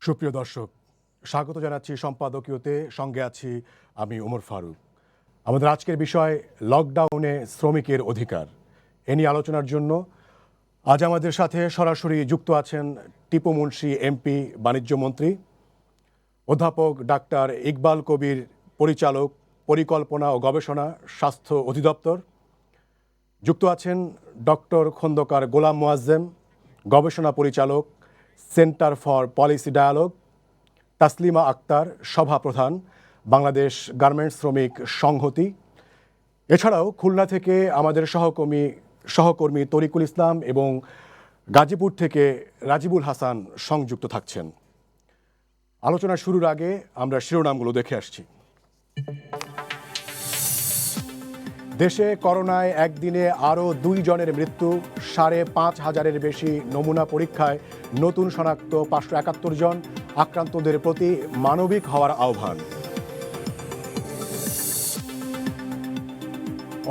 সুপ্রিয় দর্শক, স্বাগত জানাচ্ছি সম্পাদকীয়তে। সঙ্গে আছি আমি ওমর ফারুক। আমাদের আজকের বিষয় লকডাউনে শ্রমিকের অধিকার। এ নিয়ে আলোচনার জন্য আজ আমাদের সাথে সরাসরি যুক্ত আছেন টিপু মুন্সি এমপি, বাণিজ্য মন্ত্রী, অধ্যাপক ডাক্তার ইকবাল কবির, পরিচালক, পরিকল্পনা ও গবেষণা, স্বাস্থ্য অধিদপ্তর। যুক্ত আছেন ডক্টর খন্দকার গোলাম মোয়াজ্জেম, গবেষণা পরিচালক, Centre for Policy Dialogue, Taslima Akter, সভাপ্রধান, বাংলাদেশ গার্মেন্টস শ্রমিক সংহতি। এছাড়াও খুলনা থেকে আমাদের সহকর্মী তরিকুল ইসলাম এবং গাজীপুর থেকে রাজিবুল হাসান সংযুক্ত থাকছেন। আলোচনা শুরুর আগে আমরা শিরোনামগুলো দেখে আসছি। দেশে করোনায় একদিনে আরও 2 জনের মৃত্যু, 5,500-এর বেশি নমুনা পরীক্ষায় নতুন শনাক্ত 571 জন। আক্রান্তদের প্রতি মানবিক হওয়ার আহ্বান।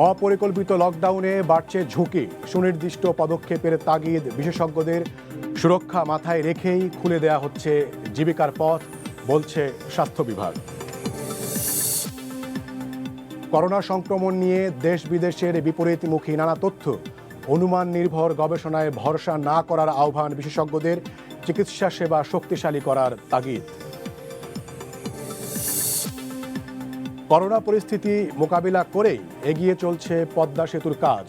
অপরিকল্পিত লকডাউনে বাড়ছে ঝুঁকি, সুনির্দিষ্ট পদক্ষেপের তাগিদ বিশেষজ্ঞদের। সুরক্ষা মাথায় রেখেই খুলে দেয়া হচ্ছে জীবিকার পথ, বলছে স্বাস্থ্য বিভাগ। করোনা সংক্রমণ নিয়ে দেশ বিদেশের বিপরীতমুখী নানা তথ্য, অনুমান নির্ভর গবেষণায় ভরসা না করার আহ্বান বিশেষজ্ঞদের। চিকিৎসা সেবা শক্তিশালী করার তাগিদ। করোনা পরিস্থিতি মোকাবিলা করেই এগিয়ে চলছে পদ্মা সেতুর কাজ।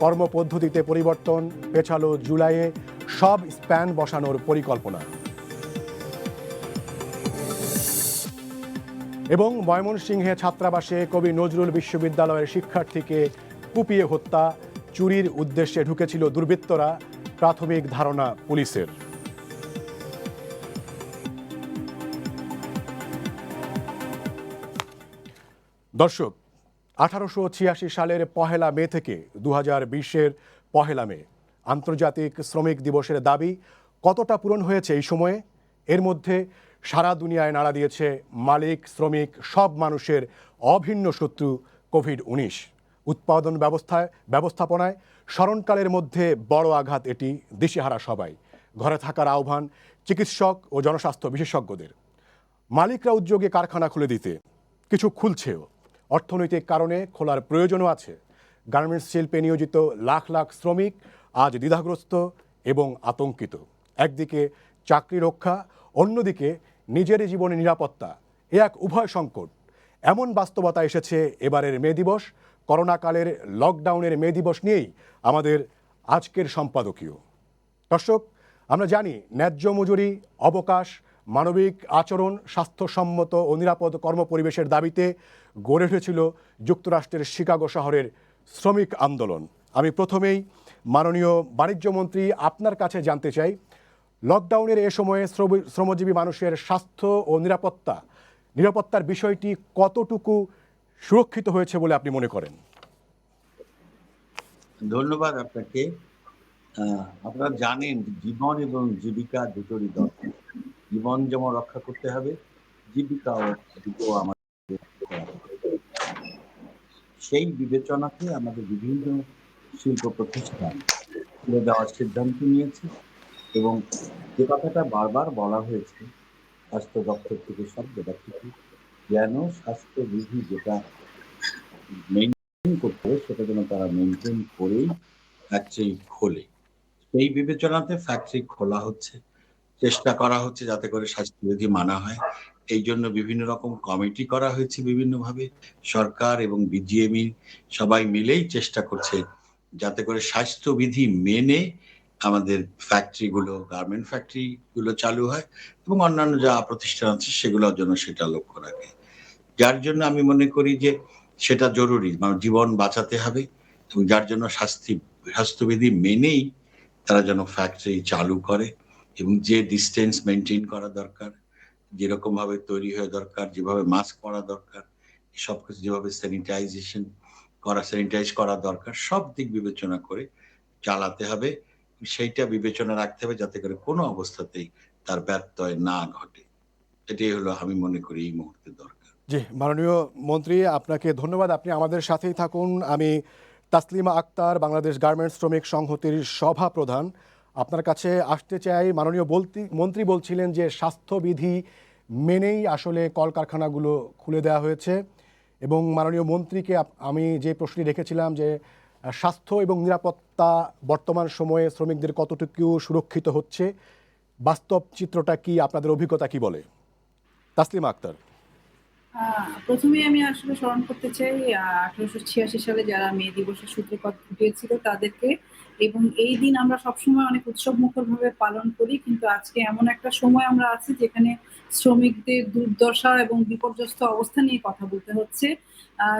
কর্মপদ্ধতিতে পরিবর্তন, পেছালো জুলাইয়ে সব স্প্যান বসানোর পরিকল্পনা। এবং ময়মনসিংহে ছাত্রাবাসে কবি নজরুল বিশ্ববিদ্যালয়ের শিক্ষার্থীকে কুপিয়ে হত্যা, চুরির উদ্দেশ্যে ঢুকেছিল দুর্বৃত্তরা, প্রাথমিক ধারণা পুলিশের। দর্শক, 1886 সালের 1 মে থেকে 2020-এর 1 মে আন্তর্জাতিক শ্রমিক দিবসের দাবি কতটা পূরণ হয়েছে এই সময়ে? এর মধ্যে সারা দুনিয়ায় নাড়া দিয়েছে মালিক শ্রমিক সব মানুষের অভিন্ন শত্রু কোভিড-19। উৎপাদন ব্যবস্থাপনায় স্মরণকালের মধ্যে বড় আঘাত এটি, দিশেহারা সবাই। ঘরে থাকার আহ্বান চিকিৎসক ও জনস্বাস্থ্য বিশেষজ্ঞদের। মালিকরা উদ্যোগে কারখানা খুলে দিতে, কিছু খুলছেও। অর্থনৈতিক কারণে খোলার প্রয়োজনও আছে। গার্মেন্টস শিল্পে নিয়োজিত লাখ লাখ শ্রমিক আজ দ্বিধাগ্রস্ত এবং আতঙ্কিত। একদিকে চাকরি রক্ষা, অন্যদিকে নিজের জীবনের নিরাপত্তা, এ এক উভয় সংকট। এমন বাস্তবতা এসেছে এবারের মে দিবস। করোনাকালের লকডাউনের মে দিবস নিয়েই আমাদের আজকের সম্পাদকীয়। দর্শক, আমরা জানি ন্যায্য মজুরি, অবকাশ, মানবিক আচরণ, স্বাস্থ্যসম্মত ও নিরাপদ কর্মপরিবেশের দাবিতে গড়ে উঠেছিল যুক্তরাষ্ট্রের শিকাগো শহরের শ্রমিক আন্দোলন। আমি প্রথমেই মাননীয় বাণিজ্য মন্ত্রী আপনার কাছে জানতে চাই, লকডাউনের এ সময়ে শ্রমজীবী মানুষের স্বাস্থ্য ও নিরাপত্তার বিষয়টি কতটুকু সুরক্ষিত হয়েছে বলে আপনি মনে করেন? ধন্যবাদ আপনাকে। আপনারা জানেন জীবন এবং জীবিকা দুটোরই দরকার। জীবন যেমন রক্ষা করতে হবে, জীবিকাও আমাদের সেই বিবেচনাতে আমাদের বিভিন্ন শিল্প প্রতিষ্ঠান খুলে দেওয়ার সিদ্ধান্ত নিয়েছে এবং যে কথাটা বারবার বলা হয়েছে স্বাস্থ্য দপ্তর থেকে সব জায়গা থেকে, যেন স্বাস্থ্যবিধি যেটা মেনটেন করতে হবে সেটা যেন তারা মেনটেন করেই ফ্যাক্টরি খোলে। সেই বিবেচনাতে ফ্যাক্টরি খোলা হচ্ছে, চেষ্টা করা হচ্ছে যাতে করে স্বাস্থ্যবিধি মানা হয়। এই জন্য বিভিন্ন রকম কমিটি করা হয়েছে বিভিন্নভাবে। সরকার এবং বিজিএমই সবাই মিলেই চেষ্টা করছে যাতে করে স্বাস্থ্যবিধি মেনে আমাদের ফ্যাক্টরিগুলো, গার্মেন্ট ফ্যাক্টরিগুলো চালু হয় এবং অন্যান্য যা প্রতিষ্ঠান আছে সেগুলোর জন্য সেটা লক্ষ্য রাখে। যার জন্য আমি মনে করি যে সেটা জরুরি, মানে জীবন বাঁচাতে হবে এবং যার জন্য স্বাস্থ্যবিধি মেনেই তারা যেন ফ্যাক্টরি চালু করে এবং যে ডিস্টেন্স মেনটেন করা দরকার, যেরকম ভাবে তৈরি হওয়া দরকার, যেভাবে মাস্ক পরা দরকার, সবকিছু যেভাবে স্যানিটাইজ করা দরকার, সব দিক বিবেচনা করে চালাতে হবে। সেইটা বিবেচনা রাখতে হবে যাতে করে কোনো অবস্থাতেই তার ব্যত্যয় না ঘটে। এটাই হলো আমি মনে করি এই মুহূর্তে দরকার। জি, মাননীয় মন্ত্রী, আপনাকে ধন্যবাদ। আপনি আমাদের সাথেই থাকুন। আমি তাসলিমা আক্তার, বাংলাদেশ গার্মেন্টস শ্রমিক সংহতির সভাপ্রধান। আপনার কাছে আসতে চাই। মাননীয় মন্ত্রী বলছিলেন যে স্বাস্থ্যবিধি মেনেই আসলে কলকারখানাগুলো খুলে দেওয়া হয়েছে, এবং মাননীয় মন্ত্রীকে আমি যে প্রশ্নটি রেখেছিলাম যে স্বাস্থ্য এবং নিরাপত্তা বর্তমান সময়ে শ্রমিকদের কতটুকু সুরক্ষিত হচ্ছে, বাস্তব চিত্রটা কি, আপনাদের অভিজ্ঞতা কি বলে? তাসলিমা আক্তার। প্রথমে আমি আসলে স্মরণ করতে চাই 1886 সালে যারা মে দিবসের সূত্রপাত ঘটিয়েছিল তাদেরকে। এবং এই দিন আমরা সবসময় অনেক উৎসব মুখর ভাবে পালন করি, কিন্তু আজকে এমন একটা সময় আমরা আছি যেখানে শ্রমিকদের দুর্দশা এবং বিপর্যস্ত অবস্থা নিয়ে কথা বলতে হচ্ছে।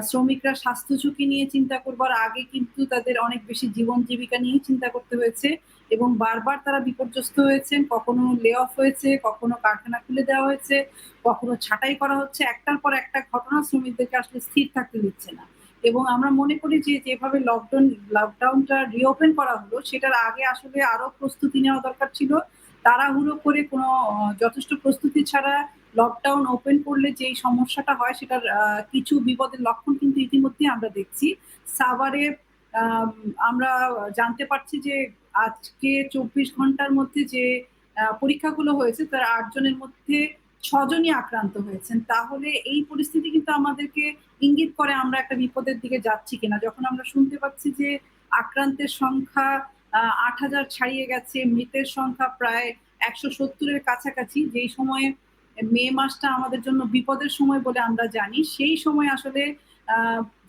শ্রমিকরা স্বাস্থ্য ঝুঁকি নিয়ে চিন্তা করবার আগে কিন্তু তাদের অনেক বেশি জীবন জীবিকা নিয়ে চিন্তা করতে হয়েছে, এবং বারবার তারা বিপর্যস্ত হয়েছেন। কখনো লে অফ হয়েছে, কখনো কারখানা খুলে দেওয়া হয়েছে, কখনো ছাঁটাই করা হচ্ছে। একটার পর একটা ঘটনা শ্রমিকদেরকে আসলে স্থির থাকতে দিচ্ছে না। এবং আমরা মনে করি যে যেভাবে লকডাউনটা রিওপেন করা হলো, সেটার আগে আসলে আরো প্রস্তুতি নেওয়া দরকার ছিল। তাড়াহুড়ো করে কোনো যথেষ্ট প্রস্তুতি ছাড়া লকডাউন ওপেন করলে যেই সমস্যাটা হয় সেটার কিছু বিপদের লক্ষণ কিন্তু ইতিমধ্যেই আমরা দেখছি। সাভারে আম আমরা জানতে পারছি যে আজকে ২৪ ঘন্টার মধ্যে যে পরীক্ষাগুলো হয়েছে তার ৮ জনের মধ্যে ৬ জনই আক্রান্ত হয়েছেন। তাহলে এই পরিস্থিতি কিন্তু আমাদেরকে ইঙ্গিত করে আমরা একটা বিপদের দিকে যাচ্ছি কিনা। যখন আমরা শুনতে পাচ্ছি যে আক্রান্তের সংখ্যা ৮,০০০ ছাড়িয়ে গেছে, মৃতের সংখ্যা প্রায় ১৭০ এর কাছাকাছি, যেই সময়ে মে মাসটা আমাদের জন্য বিপদের সময় বলে আমরা জানি, সেই সময় আসলে আ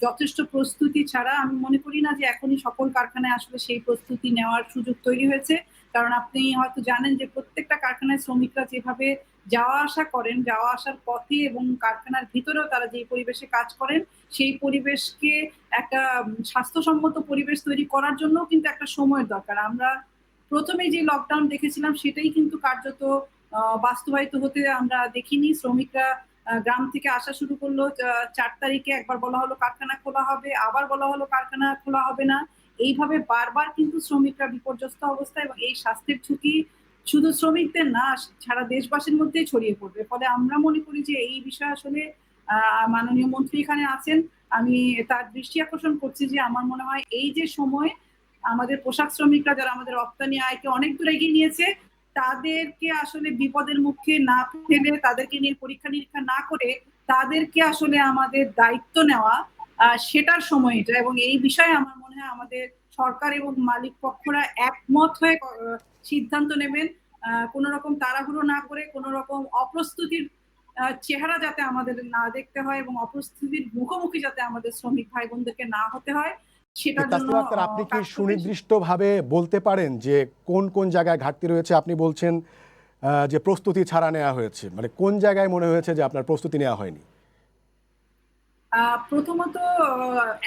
যথেষ্ট প্রস্তুতি ছাড়া আমি মনে করি না যে এখনই সকল কারখানায় আসলে সেই প্রস্তুতি নেওয়ার সুযোগ তৈরি হয়েছে। কারণ আপনি হয়তো জানেন যে প্রত্যেকটা কারখানায় শ্রমিকরা যেভাবে যাওয়া আসা করেন, যাওয়া আসার পথে এবং কারখানার ভিতরেও তারা যে পরিবেশে কাজ করেন, সেই পরিবেশকে একটা স্বাস্থ্যসম্মত পরিবেশ তৈরি করার জন্যও কিন্তু একটা সময়ের দরকার। আমরা ১ম এই যে লকডাউন দেখেছিলাম সেটাই কিন্তু কার্যত বাস্তবায়িত হতে আমরা দেখিনি। শ্রমিকরা গ্রাম থেকে আসা শুরু করলো। ৪ তারিখে একবার বলা হলো কারখানা খোলা হবে, আবার বলা হলো কারখানা খোলা হবে না। এইভাবে বারবার কিন্তু শ্রমিকরা বিপর্যস্ত অবস্থায়, এবং এই স্বাস্থ্যের ঝুঁকি শুধু শ্রমিকদের না, সারা দেশবাসীর মধ্যেই ছড়িয়ে পড়বে। ফলে আমরা মনে করি যে এই বিষয়ে আসলে মাননীয় মন্ত্রী এখানে আছেন। আমি তার দৃষ্টি আকর্ষণ করছি যে আমার মনে হয় এই যে সময় আমাদের পোশাক শ্রমিকরা যারা আমাদের রপ্তানি আয়কে অনেক দূর এগিয়ে নিয়েছে, তাদেরকে আসলে বিপদের মুখে না ফেলে, তাদেরকে নিয়ে পরীক্ষা-নিরীক্ষা না করে, তাদেরকে আসলে আমাদের দায়িত্ব নেওয়া, সেটার সময় এটা। এবং এই বিষয়ে আমার মনে হয় আমাদের সরকার এবং মালিক পক্ষরা একমত হয়ে সিদ্ধান্ত নেবেন। কোন রকম তাড়াহুড়ো না করে, কোন রকম অপ্রস্তুতির চেহারা যাতে আমাদের না দেখতে হয়, এবং অপ্রস্তুতির মুখোমুখি যাতে আমাদের শ্রমিক ভাই বোনদেরকে না হতে হয়, সেটার জন্য তাসলিমা আক্তার, আপনি কি কাজ করবেন। সুনির্দিষ্টভাবে বলতে পারেন যে কোন কোন জায়গায় ঘাটতি রয়েছে? আপনি বলছেন যে প্রস্তুতি ছাড়া নেওয়া হয়েছে, মানে কোন জায়গায় মনে হয়েছে যে আপনার প্রস্তুতি নেওয়া হয়নি? প্রথমত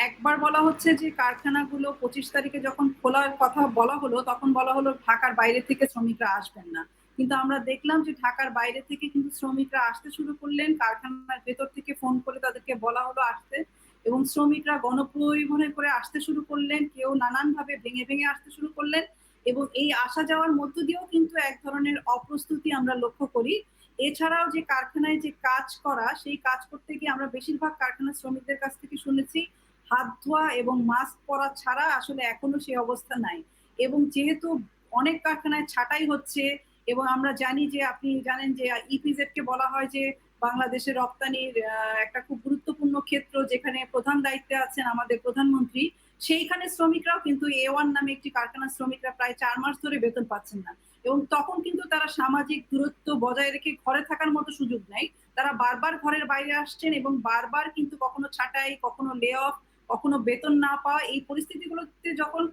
একবার বলা হচ্ছে যে কারখানাগুলো ২৫ তারিখে যখন খোলার কথা বলা হলো, তখন বলা হলো ঢাকার বাইরে থেকে শ্রমিকরা আসবেন না। কিন্তু আমরা দেখলাম যে ঢাকার বাইরে থেকে কিন্তু শ্রমিকরা আসতে শুরু করলেন। কারখানার ভেতর থেকে ফোন করে তাদেরকে বলা হলো আসতে, এবং শ্রমিকরা গণপরিবহনে করে আসতে শুরু করলেন। কেউ নানানভাবে ভেঙে আসতে শুরু করলেন, এবং এই আসা যাওয়ার মধ্য দিয়েও কিন্তু এক ধরনের অপ্রস্তুতি আমরা লক্ষ্য করি। এছাড়াও যে কারখানায় যে কাজ করা, সেই কাজ করতে গিয়ে আমরা বেশিরভাগ কারখানার শ্রমিকদের কাছ থেকে শুনেছি হাত ধোয়া এবং মাস্ক পরা ছাড়া আসলে এখনো সেই অবস্থা নাই। এবং যেহেতু অনেক কারখানায় ছাঁটাই হচ্ছে, এবং আমরা জানি যে আপনি জানেন যে ইপিজেড কে বলা হয় যে বাংলাদেশের রপ্তানির একটা খুব গুরুত্বপূর্ণ ক্ষেত্র, যেখানে প্রধান দায়িত্বে আছেন আমাদের প্রধানমন্ত্রী। সেইখানে শ্রমিকরাও কিন্তু A1 নামে একটি কারখানার শ্রমিকরা প্রায় ৪ মাস ধরে বেতন পাচ্ছেন না। এবং তখন কিন্তু তারা সামাজিক দূরত্ব বজায় রেখে ঘরে থাকার মতো সুযোগ নেই। তারা বারবার ঘরের বাইরে আসছেন, এবং বারবার কিন্তু কখনো ছাঁটাই, কখনো লে অফ, কখনো বেতন না পাওয়া, এই পরিস্থিতিগুলোতে যখন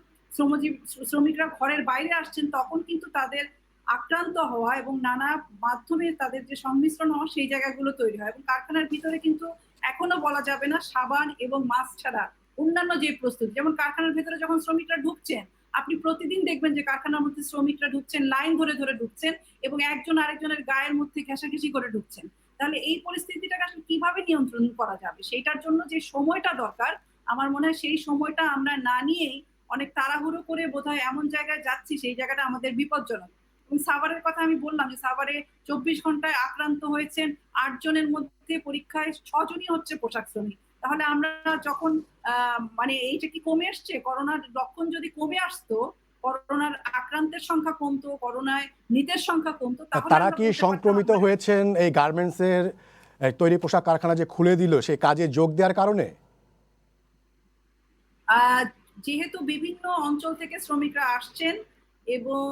শ্রমিকরা ঘরের বাইরে আসছেন, তখন কিন্তু তাদের আক্রান্ত হওয়া এবং নানা মাধ্যমে তাদের যে সংমিশ্রণ হওয়া, সেই জায়গাগুলো তৈরি হয়। এবং কারখানার ভিতরে কিন্তু এখনো বলা যাবে না সাবান এবং মাস্ক ছাড়া অন্যান্য যে প্রস্তুতি, যেমন কারখানার ভেতরে যখন শ্রমিকরা ঢুকছেন, আপনি প্রতিদিন দেখবেন যে কারখানার মধ্যে শ্রমিকরা ঢুকছেন, লাইন ধরে ঢুকছেন, এবং একজন আরেকজনের গায়ের মধ্যে ঘেঁষাঘেঁষি করে ঢুকছেন। তাহলে এই পরিস্থিতিটাকে আসলে কিভাবে নিয়ন্ত্রণ করা যাবে? সেইটার জন্য যে সময়টা দরকার, আমার মনে হয় সেই সময়টা আমরা না নিয়েই অনেক তাড়াহুড়ো করে বোধহয় এমন জায়গায় যাচ্ছি, সেই জায়গাটা আমাদের বিপজ্জনক। এবং সাভারের কথা আমি বললাম যে সাভারে ২৪ ঘন্টায় আক্রান্ত হয়েছেন ৮ জনের মধ্যে পরীক্ষায় ৬ জনই হচ্ছে পোশাক শ্রমিক। তাহলে আমরা যখন মানে এইটা কি কমে আসছে? করোনার লক্ষণ যদি কমে আসতো, করোনার আক্রান্ত আক্রান্তের সংখ্যা কমতো, করোনায় মৃতের সংখ্যা কমতো, তাহলে তারা আমরা কি বলতে পারতাম সংক্রমিত আমরা হয়েছেন এই গার্মেন্টসের তৈরি পোশাক কারখানা যে খুলে দিল সেই কাজে যোগ দেওয়ার কারণে? আহ, যেহেতু বিভিন্ন অঞ্চল থেকে শ্রমিকরা আসছেন এবং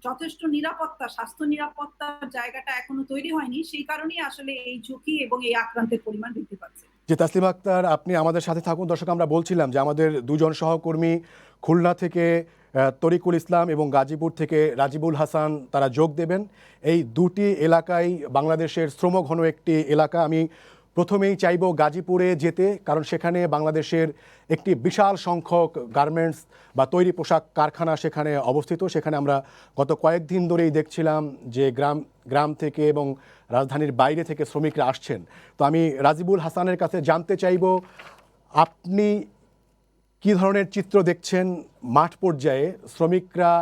যথেষ্ট নিরাপত্তা, স্বাস্থ্য নিরাপত্তার জায়গাটা এখনো তৈরি হয়নি, সেই কারণেই আসলে এই ঝুঁকি এবং এই আক্রান্তের পরিমাণ বৃদ্ধি পাচ্ছে। যে তাসলিমা আক্তার, আপনি আমাদের সাথে থাকুন। দর্শক, আমরা বলছিলাম যে আমাদের দুজন সহকর্মী খুলনা থেকে তরিকুল ইসলাম এবং গাজীপুর থেকে রাজিবুল হাসান তারা যোগ দেবেন। এই দুটি এলাকায় বাংলাদেশের শ্রমঘন একটি এলাকা। আমি প্রথমেই চাইব গাজীপুরে যেতে, কারণ সেখানে বাংলাদেশের একটি বিশাল সংখ্যক গার্মেন্টস বা তৈরি পোশাক কারখানা সেখানে অবস্থিত। সেখানে আমরা গত কয়েকদিন ধরেই দেখছিলাম যে গ্রাম গ্রাম থেকে এবং রাজধানীর বাইরে থেকে শ্রমিকরা আসছেন। তো আমি রাজিবুল হাসানের কাছে জানতে চাইব, আপনি কি ধরনের চিত্র দেখছেন মাঠ পর্যায়ে? শ্রমিকরা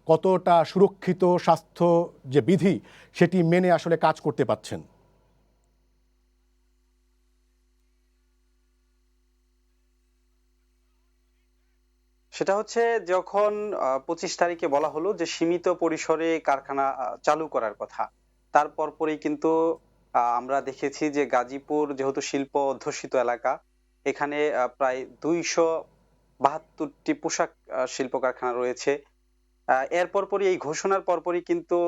কতটা সুরক্ষিত, স্বাস্থ্য যে বিধি সেটি মেনে আসলে কাজ করতে পারছেন? সেটা হচ্ছে যখন ২৫ তারিখে বলা হলো যে সীমিত পরিসরে কারখানা চালু করার কথা, তার পরপরই কিন্তু আমরা দেখেছি যে গাজীপুর যেহেতু শিল্প অধ্যুষিত এলাকা, এখানে প্রায় ২৭২টি পোশাক শিল্প কারখানা রয়েছে। এর পরপরই, এই ঘোষণার পরপরই কিন্তু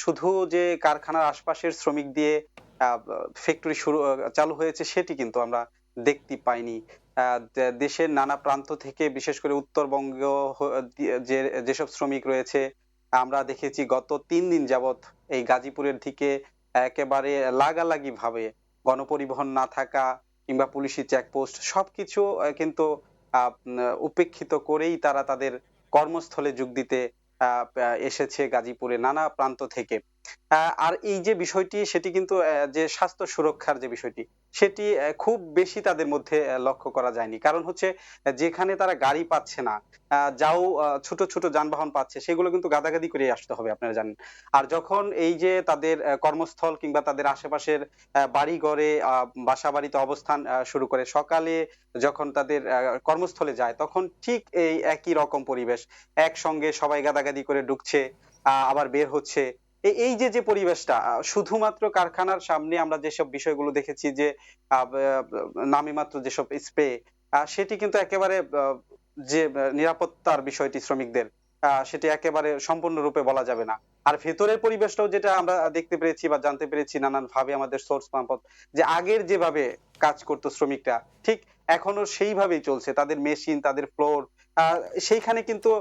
শুধু যে কারখানার আশপাশের শ্রমিক দিয়ে ফ্যাক্টরি চালু হয়েছে সেটি কিন্তু আমরা দেখতে পাইনি। দেশের নানা প্রান্ত থেকে, বিশেষ করে উত্তরবঙ্গ যেসব শ্রমিক রয়েছে, আমরা দেখেছি গত ৩ দিন যাবৎ এই গাজীপুরের দিকে একেবারে লাগালাগি ভাবে গণপরিবহন না থাকা কিংবা পুলিশি চেকপোস্ট সবকিছু কিন্তু উপেক্ষিত করেই তারা তাদের কর্মস্থলে যোগ দিতে এসেছে গাজীপুরে নানা প্রান্ত থেকে। আর এই যে বিষয়টি, সেটি কিন্তু যে স্বাস্থ্য সুরক্ষার যে বিষয়টি, সেটি খুব বেশি তাদের মধ্যে লক্ষ্য করা যায়নি। কারণ হচ্ছে যেখানে তারা গাড়ি পাচ্ছে না, যাও ছোট ছোট যানবাহন পাচ্ছে, সেগুলো কিন্তু গাদাগাদি করে আসতে হবে, আপনারা জানেন। আর যখন এই যে তাদের কর্মস্থল কিংবা তাদের আশেপাশের বাড়ি ঘরে, বাসা বাড়িতে অবস্থান শুরু করে, সকালে যখন তাদের কর্মস্থলে যায়, তখন ঠিক এই একই রকম পরিবেশ, একসঙ্গে সবাই গাদাগাদি করে ঢুকছে, আবার বের হচ্ছে। এই যে যে পরিবেশটা, শুধুমাত্র কারখানার সামনে আমরা যেসব বিষয়গুলো দেখেছি যে নামে মাত্র যেসব স্প্রে, সেটি কিন্তু একেবারে যে নিরাপত্তার বিষয়টি শ্রমিকদের, সেটি একেবারে সম্পূর্ণরূপে বলা যাবে না। আর ভেতরের পরিবেশটাও যেটা আমরা দেখতে পেরেছি বা জানতে পেরেছি নানান ভাবে আমাদের সোর্স মারফত, যে আগের যেভাবে কাজ করতো শ্রমিকরা, ঠিক এখনো সেইভাবেই চলছে। তাদের মেশিন, তাদের ফ্লোর, সেইখানে কিন্তু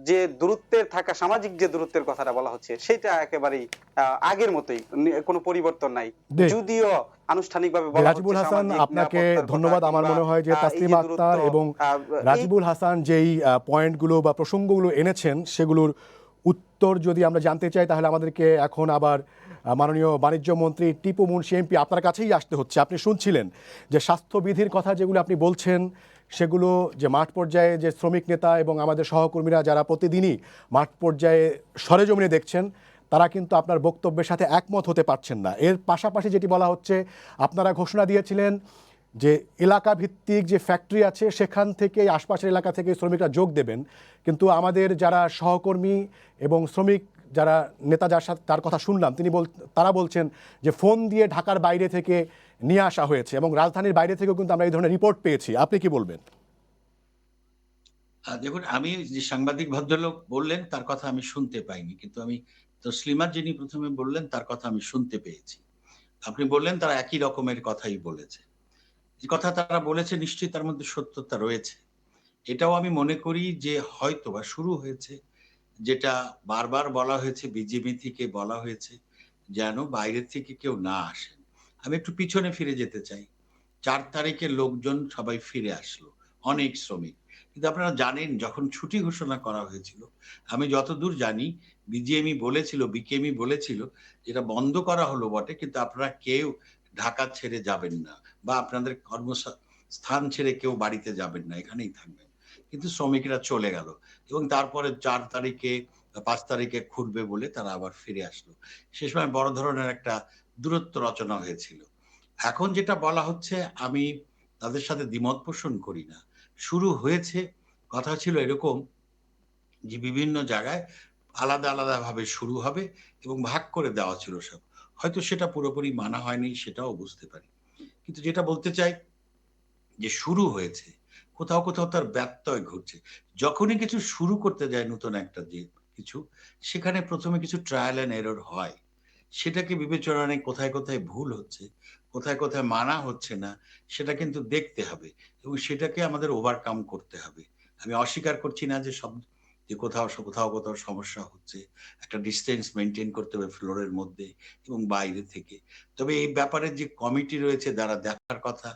যে দূরত্বের থাকা, সামাজিক যে দূরত্বের কথাটা বলা হচ্ছে, সেটা একেবারেই আগের মতোই, কোনো পরিবর্তন নাই। জি, যদিও আনুষ্ঠানিকভাবে বলা হচ্ছে রাজিবুল হাসান, সামাজিক আপনাকে নিরাপত্তার কথা ধন্যবাদ। আমার কিংবা মনে হয় যে এই যে তাসলিমা দূরত্ব, আক্তার এবং এই রাজিবুল হাসান যেই পয়েন্টগুলো বা প্রসঙ্গগুলো এনেছেন সেগুলোর উত্তর যদি আমরা জানতে চাই, তাহলে আমাদেরকে এখন আবার মাননীয় বাণিজ্য মন্ত্রী টিপু মুনশি এমপি আপনার কাছেই আসতে হচ্ছে। আপনি শুনছিলেন যে স্বাস্থ্যবিধির কথা যেগুলো আপনি বলছেন, সেগুলো যে মাঠ পর্যায়ে যে শ্রমিক নেতা এবং আমাদের সহকর্মীরা যারা প্রতিদিনই মাঠ পর্যায়ে সরেজমিনে দেখছেন, তারা কিন্তু আপনার বক্তব্যের সাথে একমত হতে পারছেন না। এর পাশাপাশি যেটি বলা হচ্ছে, আপনারা ঘোষণা দিয়েছিলেন যে এলাকা ভিত্তিক যে ফ্যাক্টরি আছে সেখান থেকে, আশপাশের এলাকা থেকে শ্রমিকরা যোগ দেবেন, কিন্তু আমাদের যারা সহকর্মী এবং শ্রমিক যারা নেতা যার সাথে তার কথা শুনলাম, তারা বলছেন যে ফোন দিয়ে ঢাকার বাইরে থেকে নিয়ে আসা হয়েছে এবং রাজধানীর বাইরে থেকেও কিন্তু আমরা এই ধরনের রিপোর্ট পেয়েছি। আপনি কি বলবেন? দেখুন, আমি যে সাংবাদিক ভদ্রলোক বললেন তার কথা আমি শুনতে পাইনি, কিন্তু আমি তসলিমা যিনি প্রথমে বললেন তার কথা আমি শুনতে পেয়েছি। আপনি বললেন তারা একই রকমের কথাই বলেছে। যে কথা তারা বলেছে নিশ্চয়ই তার মধ্যে সত্যতা রয়েছে। এটাও আমি মনে করি যে হয়তোবা শুরু হয়েছে, যেটা বারবার বলা হয়েছে, বিজেপি থেকে বলা হয়েছে যেন বাইরে থেকে কেউ না আসেন। আমি একটু পিছনে ফিরে যেতে চাই। ৪ তারিখে লোকজন সবাই ফিরে আসলো, অনেক শ্রমিক। কিন্তু আপনারা জানেন যখন ছুটি ঘোষণা করা হয়েছিল, আমি যতদূর জানি বিকেএমই বলেছিল যেটা বন্ধ করা হলো বটে, কিন্তু আপনারা কেউ ঢাকা ছেড়ে যাবেন না বা আপনাদের স্থান ছেড়ে কেউ বাড়িতে যাবেন না, এখানেই থাকবেন। কিন্তু শ্রমিকরা চলে গেল এবং তারপরে ৪ তারিখে ৫ তারিখে খুলবে বলে তারা আবার ফিরে আসলো। সে সময় বড় ধরনের একটা দূরত্ব রচনা হয়েছিল। এখন যেটা বলা হচ্ছে, আমি তাদের সাথে দ্বিমত পোষণ করি না। শুরু হয়েছে, কথা ছিল এরকম যে বিভিন্ন জায়গায় আলাদা আলাদা ভাবে শুরু হবে এবং ভাগ করে দেওয়া ছিল সব। হয়তো সেটা পুরোপুরি মানা হয়নি, সেটাও বুঝতে পারি। কিন্তু যেটা বলতে চাই, যে শুরু হয়েছে, কোথাও কোথাও তার ব্যত্যয় ঘটছে। যখনই কিছু শুরু করতে যায় নতুন একটা যে কিছু, সেখানে প্রথমে কিছু ট্রায়াল অ্যান্ড এরর হয়। সেটাকে বিবেচনায় কোথায় কোথায় ভুল হচ্ছে, কোথায় কোথায় মানা হচ্ছে না, সেটা কিন্তু দেখতে হবে এবং সেটাকে আমাদের ওভারকাম করতে হবে। আমি অস্বীকার করছি না যে সব, যে কোথাও কোথাও কোথাও সমস্যা হচ্ছে, একটা ডিস্টেন্স মেনটেন করতে হবে ফ্লোরের মধ্যে এবং বাইরে থেকে। তবে এই ব্যাপারে যে কমিটি রয়েছে যারা দেখার কথা,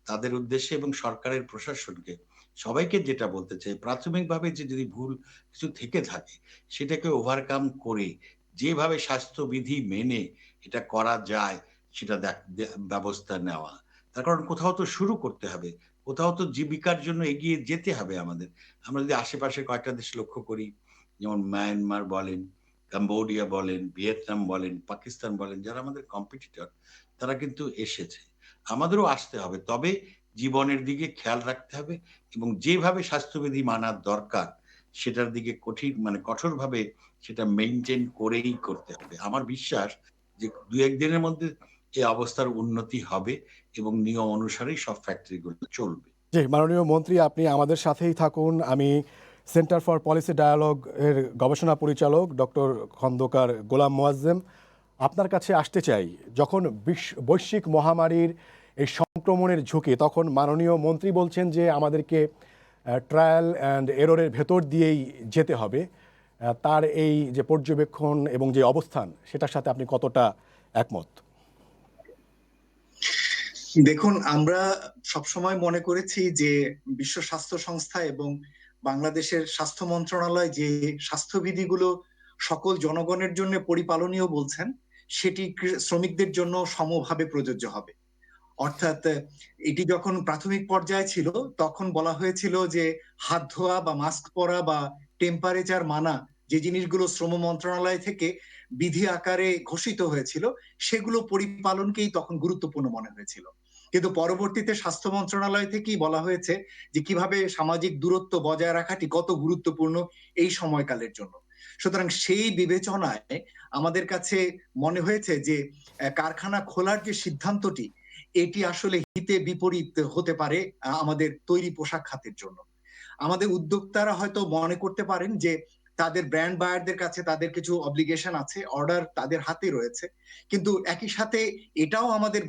তাদের উদ্দেশ্যে এবং সরকারের প্রশাসনকে সবাইকে যেটা বলতে চাই, প্রাথমিকভাবে যে যদি ভুল কিছু থেকে থাকে, সেটাকে ওভারকাম করে যেভাবে স্বাস্থ্যবিধি মেনে এটা করা যায় সেটা ব্যবস্থা নেওয়া। তার কারণ কোথাও তো শুরু করতে হবে, কোথাও তো জীবিকার জন্য এগিয়ে যেতে হবে আমাদের। আমরা যদি আশেপাশে কয়েকটা দেশ লক্ষ্য করি, যেমন মায়ানমার বলেন, কম্বোডিয়া বলেন, ভিয়েতনাম বলেন, পাকিস্তান বলেন, যারা আমাদের কম্পিটিটর, তারা কিন্তু এসেছে। আমাদেরও আসতে হবে, তবে জীবনের দিকে খেয়াল রাখতে হবে এবং যেভাবে স্বাস্থ্যবিধি মানার দরকার সেটার দিকে কঠোরভাবে সেটা মেনটেন করেই করতে হবে। আমার বিশ্বাস যে দু একদিনের মধ্যে এই অবস্থার উন্নতি হবে এবং নিয়ম অনুসারেই সব ফ্যাক্টরিগুলো চলবে। জি, মাননীয় মন্ত্রী, আপনি আমাদের সাথেই থাকুন। আমি সেন্টার ফর পলিসি ডায়ালগ এর গবেষণা পরিচালক ডক্টর খন্দকার গোলাম মোয়াজ্জেম আপনার কাছে আসতে চাই। যখন বৈশ্বিক মহামারীর এই সংক্রমণের ঝুঁকি, তখন মাননীয় মন্ত্রী বলছেন যে আমাদেরকে ট্রায়াল অ্যান্ড এররের ভেতর দিয়েই যেতে হবে। তার এই যে পর্যবেক্ষণ এবং যে অবস্থান, সেটার সাথে আপনি কতটা একমত? দেখুন, আমরা সবসময় মনে করেছি যে বিশ্ব স্বাস্থ্য সংস্থা এবং বাংলাদেশের স্বাস্থ্য মন্ত্রণালয় যে স্বাস্থ্যবিধিগুলো সকল জনগণের জন্য পরিপালনীয় বলছেন, সেটি শ্রমিকদের জন্য সমভাবে প্রযোজ্য হবে। অর্থাৎ এটি যখন প্রাথমিক পর্যায়ে ছিল, তখন বলা হয়েছিল যে হাত ধোয়া বা মাস্ক পরা বা টেম্পারেচার মানা, যে জিনিসগুলো শ্রম মন্ত্রণালয় থেকে বিধি আকারে ঘোষিত হয়েছিল, সেগুলো পরিপালনকেই তখন গুরুত্বপূর্ণ মনে হয়েছিল। কিন্তু পরবর্তীতে স্বাস্থ্য মন্ত্রণালয় থেকেই বলা হয়েছে যে কিভাবে সামাজিক দূরত্ব বজায় রাখাটি কত গুরুত্বপূর্ণ এই সময়কালের জন্য। সুতরাং সেই বিবেচনায় আমাদের কাছে মনে হয়েছে যে কারখানা খোলার যে সিদ্ধান্তটি, এটি আসলে হিতে বিপরীত হতে পারে আমাদের তৈরি পোশাক খাতের জন্য। আমাদের উদ্যোক্তারা হয়তো মনে করতে পারেন যে তাদের ব্র্যান্ড বায়ারদের কাছে তাদের কিছু অব্লিগেশন আছে, অর্ডার তাদের হাতে রয়েছে, কিন্তু একই সাথে এটাও আমাদের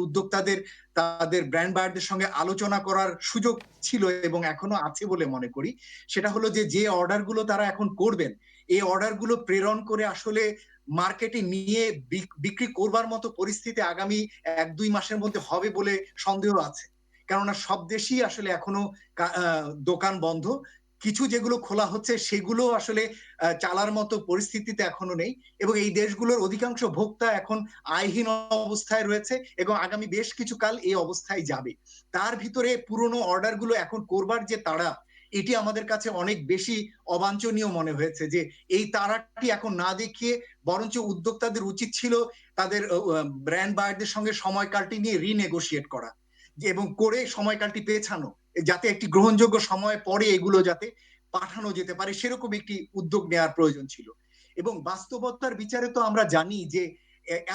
উদ্যোক্তাদের তাদের ব্র্যান্ড বায়ারদের সঙ্গে আলোচনা করার সুযোগ ছিল এবং এখনো আছে বলে মনে করি। সেটা হলো যে অর্ডারগুলো তারা এখন করবেন, এই অর্ডারগুলো প্রেরণ করে আসলে মার্কেটে নিয়ে বিক্রি করবার মতো পরিস্থিতি আগামী 1-2 মাসের মধ্যে হবে বলে সন্দেহ আছে। কেননা সব দেশই আসলে এখনো দোকান বন্ধ। কিছু যেগুলো খোলা হচ্ছে সেগুলো আসলে চালার মতো পরিস্থিতিতে এখনো নেই এবং এই দেশগুলোর অধিকাংশ ভোক্তা এখন আয়হীন অবস্থায় রয়েছে এবং আগামী বেশ কিছু কাল এই অবস্থায় যাবে। তার ভিতরে পুরনো অর্ডারগুলো এখন করবার যে তাড়া, এটি আমাদের কাছে অনেক বেশি অবাঞ্ছনীয় মনে হয়েছে। যে এই তাড়াটি এখন না দেখিয়ে বরঞ্চ উদ্যোক্তাদের উচিত ছিল তাদের ব্র্যান্ড বায়ারদের সঙ্গে সময়কালটি নিয়ে রিনেগোশিয়েট করা এবং করে সময়কালটি পেছানো, যাতে একটি গ্রহণযোগ্য সময় পরে এগুলো যাতে পাঠানো যেতে পারে, সেরকম একটি উদ্যোগ নেওয়ার প্রয়োজন ছিল। এবং বাস্তবতার বিচারে তো আমরা জানি যে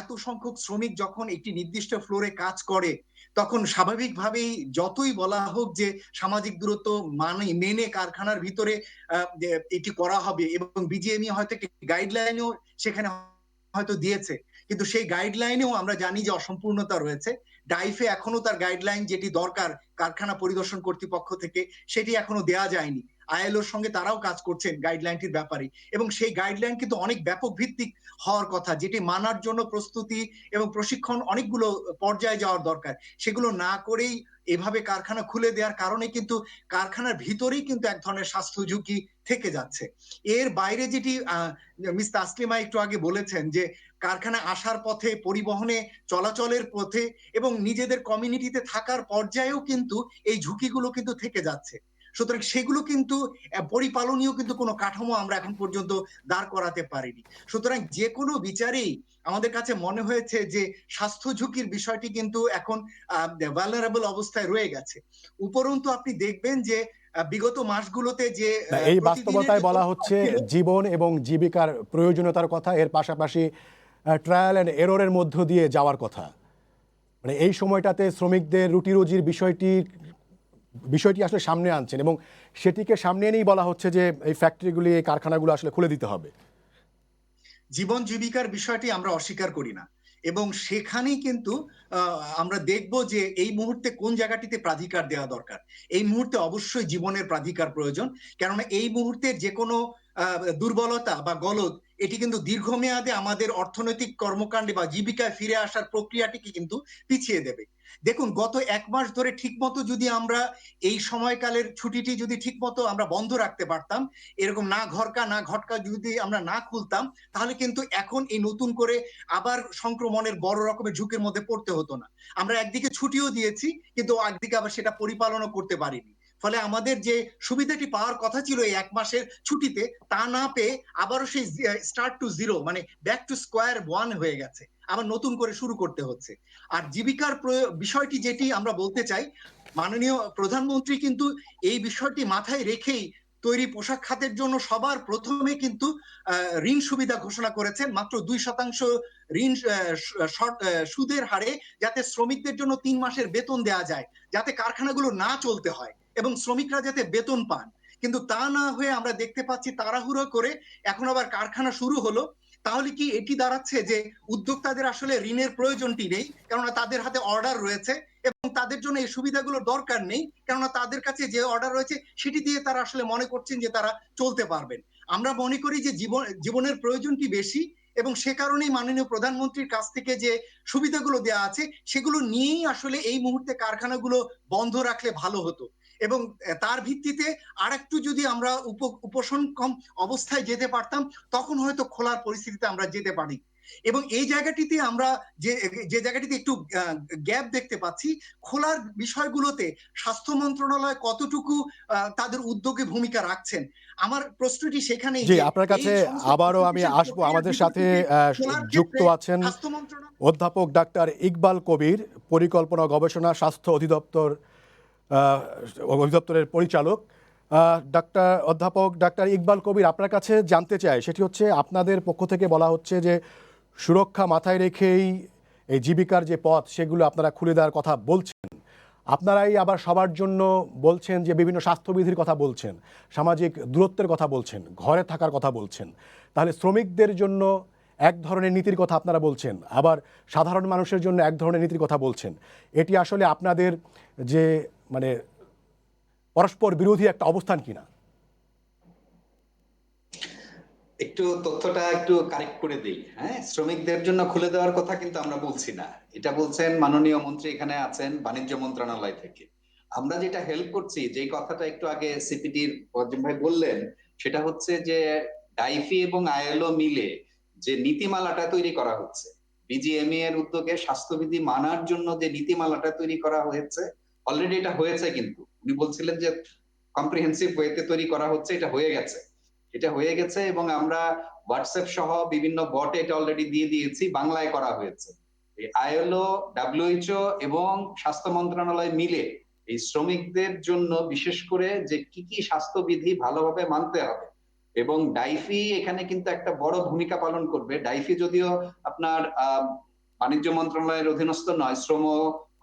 এত সংখ্যক শ্রমিক যখন একটি নির্দিষ্ট ফ্লোরে কাজ করে, তখন স্বাভাবিকভাবেই যতই বলা হোক যে সামাজিক দূরত্ব মেনে কারখানার ভিতরে এটি করা হবে এবং বিজিএমই হয়তো একটি গাইডলাইনও সেখানে হয়তো দিয়েছে, কিন্তু সেই গাইডলাইনেও আমরা জানি যে অসম্পূর্ণতা রয়েছে। ডাইফে এখনো তার গাইডলাইন যেটি দরকার কারখানা পরিদর্শন কর্তৃপক্ষ থেকে, সেটি এখনো দেয়া যায়নি। আইএলওর সঙ্গে তারাও কাজ করছেন গাইডলাইনটির ব্যাপারে এবং সেই গাইডলাইন কিন্তু অনেক ব্যাপক ভিত্তিক হওয়ার কথা, যেটি মানার জন্য প্রস্তুতি এবং প্রশিক্ষণ অনেকগুলো পর্যায়ে যাওয়ার দরকার। সেগুলো না করেই এভাবে কারখানা খুলে দেওয়ার কারণে কিন্তু কারখানার ভিতরেই কিন্তু এক ধরনের স্বাস্থ্য ঝুঁকি থেকে যাচ্ছে। এর বাইরে যেটি মিস তাসলিমা একটু আগে বলেছেন যে কারখানা আসার পথে, পরিবহনে চলাচলের পথে এবং নিজেদের কমিউনিটিতে থাকার পর্যায়েও কিন্তু এই ঝুঁকিগুলো কিন্তু থেকে যাচ্ছে। সুতরাং সেগুলো কিন্তু পরিপালনীয় কিন্তু কোনো কাঠামো আমরা এখন পর্যন্ত দাঁড় করাতে পারিনি। সুতরাং যে কোনো বিচারেই আমাদের কাছে মনে হয়েছে যে স্বাস্থ্য ঝুঁকির বিষয়টি কিন্তু এখন ভালনারেবল অবস্থায় রয়ে গেছে। উপরন্তু আপনি দেখবেন যে বিগত মাসগুলোতে যে না, এই প্রতিদিনের বাস্তবতায় যে বলা তথ্য হচ্ছে ছিল, জীবন এবং জীবিকার প্রয়োজনীয়তার কথা, এর পাশাপাশি ট্রায়াল অ্যান্ড এররের মধ্য দিয়ে যাওয়ার কথা। মানে এই সময়টাতে শ্রমিকদের রুটি রুজির বিষয়টি আসলে সামনে আনছেন এবং সেটিকে সামনে এনেই বলা হচ্ছে যে এই ফ্যাক্টরিগুলি, এই কারখানাগুলো আসলে খুলে দিতে হবে। জীবন জীবিকার বিষয়টি আমরা অস্বীকার করি না, এবং সেখানেই কিন্তু আমরা দেখব যে এই মুহূর্তে কোন জায়গাটিতে প্রাধিকার দেওয়া দরকার। এই মুহূর্তে অবশ্যই জীবনের প্রাধিকার প্রয়োজন, কেননা এই মুহূর্তে যে কোনো দুর্বলতা বা গলদ এটি কিন্তু দীর্ঘমেয়াদে আমাদের অর্থনৈতিক কর্মকাণ্ডে বা জীবিকায় ফিরে আসার প্রক্রিয়াটিকে কিন্তু পিছিয়ে দেবে। দেখুন, গত 1 মাস ধরে ঠিকমতো যদি আমরা এই সময়কালের ছুটিটি যদি ঠিকমতো আমরা বন্ধ রাখতে পারতাম, এরকম না ঘরকা না ঘটকা যদি আমরা না খুলতাম, তাহলে কিন্তু এখন এই নতুন করে আবার সংক্রমণের বড় রকমের ঝুঁকির মধ্যে পড়তে হতো না। আমরা একদিকে ছুটিও দিয়েছি, কিন্তু একদিকে আবার সেটা পরিপালনও করতে পারিনি। ফলে আমাদের যে সুবিধাটি পাওয়ার কথা ছিল এই 1 মাসের ছুটিতে, তা না পেয়ে আবারও সেই স্টার্ট টু জিরো, মানে ব্যাক টু স্কোয়ার ওয়ান হয়ে গেছে, আবার নতুন করে শুরু করতে হচ্ছে। আর জীবিকার বিষয়টি যেটি আমরা বলতে চাই, মাননীয় প্রধানমন্ত্রী কিন্তু এই বিষয়টি মাথায় রেখেই তৈরি পোশাক খাতের জন্য সবার প্রথমে কিন্তু ঋণ সুবিধা ঘোষণা করেছেন, মাত্র 2% ঋণ সুদের হারে, যাতে শ্রমিকদের জন্য 3 মাসের বেতন দেওয়া যায়, যাতে কারখানাগুলো না চলতে হয় এবং শ্রমিকরা যাতে বেতন পান। কিন্তু তা না হয়ে আমরা দেখতে পাচ্ছি তাড়াহুড়ো করে এখন আবার কারখানা শুরু হলো। তাহলে কি এটি দাঁড়াচ্ছে যে উদ্যোক্তাদের আসলে ঋণের প্রয়োজনটি নেই, কেননা তাদের হাতে অর্ডার রয়েছে এবং তাদের জন্য এই সুবিধাগুলোর দরকার নেই, কেননা তাদের কাছে যে অর্ডার রয়েছে সেটি দিয়ে তারা আসলে মনে করছেন যে তারা চলতে পারবেন? আমরা মনে করি যে জীবনের প্রয়োজনটি বেশি, এবং সে কারণেই মাননীয় প্রধানমন্ত্রীর কাছ থেকে যে সুবিধাগুলো দেওয়া আছে সেগুলো নিয়েই আসলে এই মুহূর্তে কারখানাগুলো বন্ধ রাখলে ভালো হতো। এবং তার ভিত্তিতে আরেকটু যদি আমরা উপশমক্ষম অবস্থায় যেতে পারতাম, তখন হয়তো খোলার পরিস্থিতিতে আমরা যেতে পারি। এবং এই জায়গাটিতে আমরা যে জায়গাটিতে একটু গ্যাপ দেখতে পাচ্ছি, খোলার বিষয়গুলোতে স্বাস্থ্য মন্ত্রণালয় কতটুকু তাদের উদ্যোগে ভূমিকা রাখছেন। আমার প্রশ্নটি সেখানেই জি, যে আপনার কাছে এই সমস্ত আবারও আমি constitution আসবো। প্রক্রিয়ার আমাদের সাথে বিপরীতে খোলার যুক্ত ক্ষেত্রে আছেন স্বাস্থ্য মন্ত্রণালয় অধ্যাপক ডাক্তার ইকবাল কবির, পরিকল্পনা গবেষণা স্বাস্থ্য অধিদপ্তরের পরিচালক। অধ্যাপক ডাক্তার ইকবাল কবির, আপনার কাছে জানতে চাই, সেটি হচ্ছে আপনাদের পক্ষ থেকে বলা হচ্ছে যে সুরক্ষা মাথায় রেখেই এই জীবিকার যে পথ সেগুলো আপনারা খুলে দেওয়ার কথা বলছেন। আপনারাই আবার সবার জন্য বলছেন যে বিভিন্ন স্বাস্থ্যবিধির কথা বলছেন, সামাজিক দূরত্বের কথা বলছেন, ঘরে থাকার কথা বলছেন। তাহলে শ্রমিকদের জন্য এক ধরনের নীতির কথা আপনারা বলছেন, আবার সাধারণ মানুষের জন্য এক ধরনের নীতির কথা বলছেন। এটি আসলে আপনাদের যে মানে পরস্পর বিরোধী একটা অবস্থান কিনা? একটু তথ্যটা একটু কারেক্ট করে দিই। হ্যাঁ, শ্রমিকদের জন্য খুলে দেওয়ার কথা কিন্তু আমরা বলছি না, এটা বলছেন মাননীয় মন্ত্রী, এখানে আছেন বাণিজ্য মন্ত্রণালয় থেকে। আমরা যেটা হেল্প করছি, যে কথাটা একটু আগে সিপিটির অজিম ভাই বললেন, সেটা হচ্ছে যে ডাইফি এবং আইএলও মিলে যে নীতিমালাটা তৈরি করা হচ্ছে, বিজিএমই এর উদ্যোগে স্বাস্থ্যবিধি মানার জন্য যে নীতিমালাটা তৈরি করা হয়েছে, অলরেডি এটা হয়েছে। কিন্তু উনি বলছিলেন যে কম্প্রিহেন্সিভ ওয়েতে তৈরি করা হচ্ছে, এটা হয়ে গেছে, এটা হয়ে গেছে। এবং আমরা হোয়াটসঅ্যাপ সহ বিভিন্ন বটে এটা অলরেডি দিয়ে দিয়েছি, বাংলায় করা হয়েছে। আইএলও, ডাব্লিউএইচও এবং স্বাস্থ্য মন্ত্রণালয় মিলে এই শ্রমিকদের জন্য বিশেষ করে যে কি কি স্বাস্থ্যবিধি ভালোভাবে মানতে হবে, এবং ডাইফি এখানে কিন্তু একটা বড় ভূমিকা পালন করবে। ডাইফি যদিও আপনার বাণিজ্য মন্ত্রণালয়ের অধীনস্থ নয়, শ্রম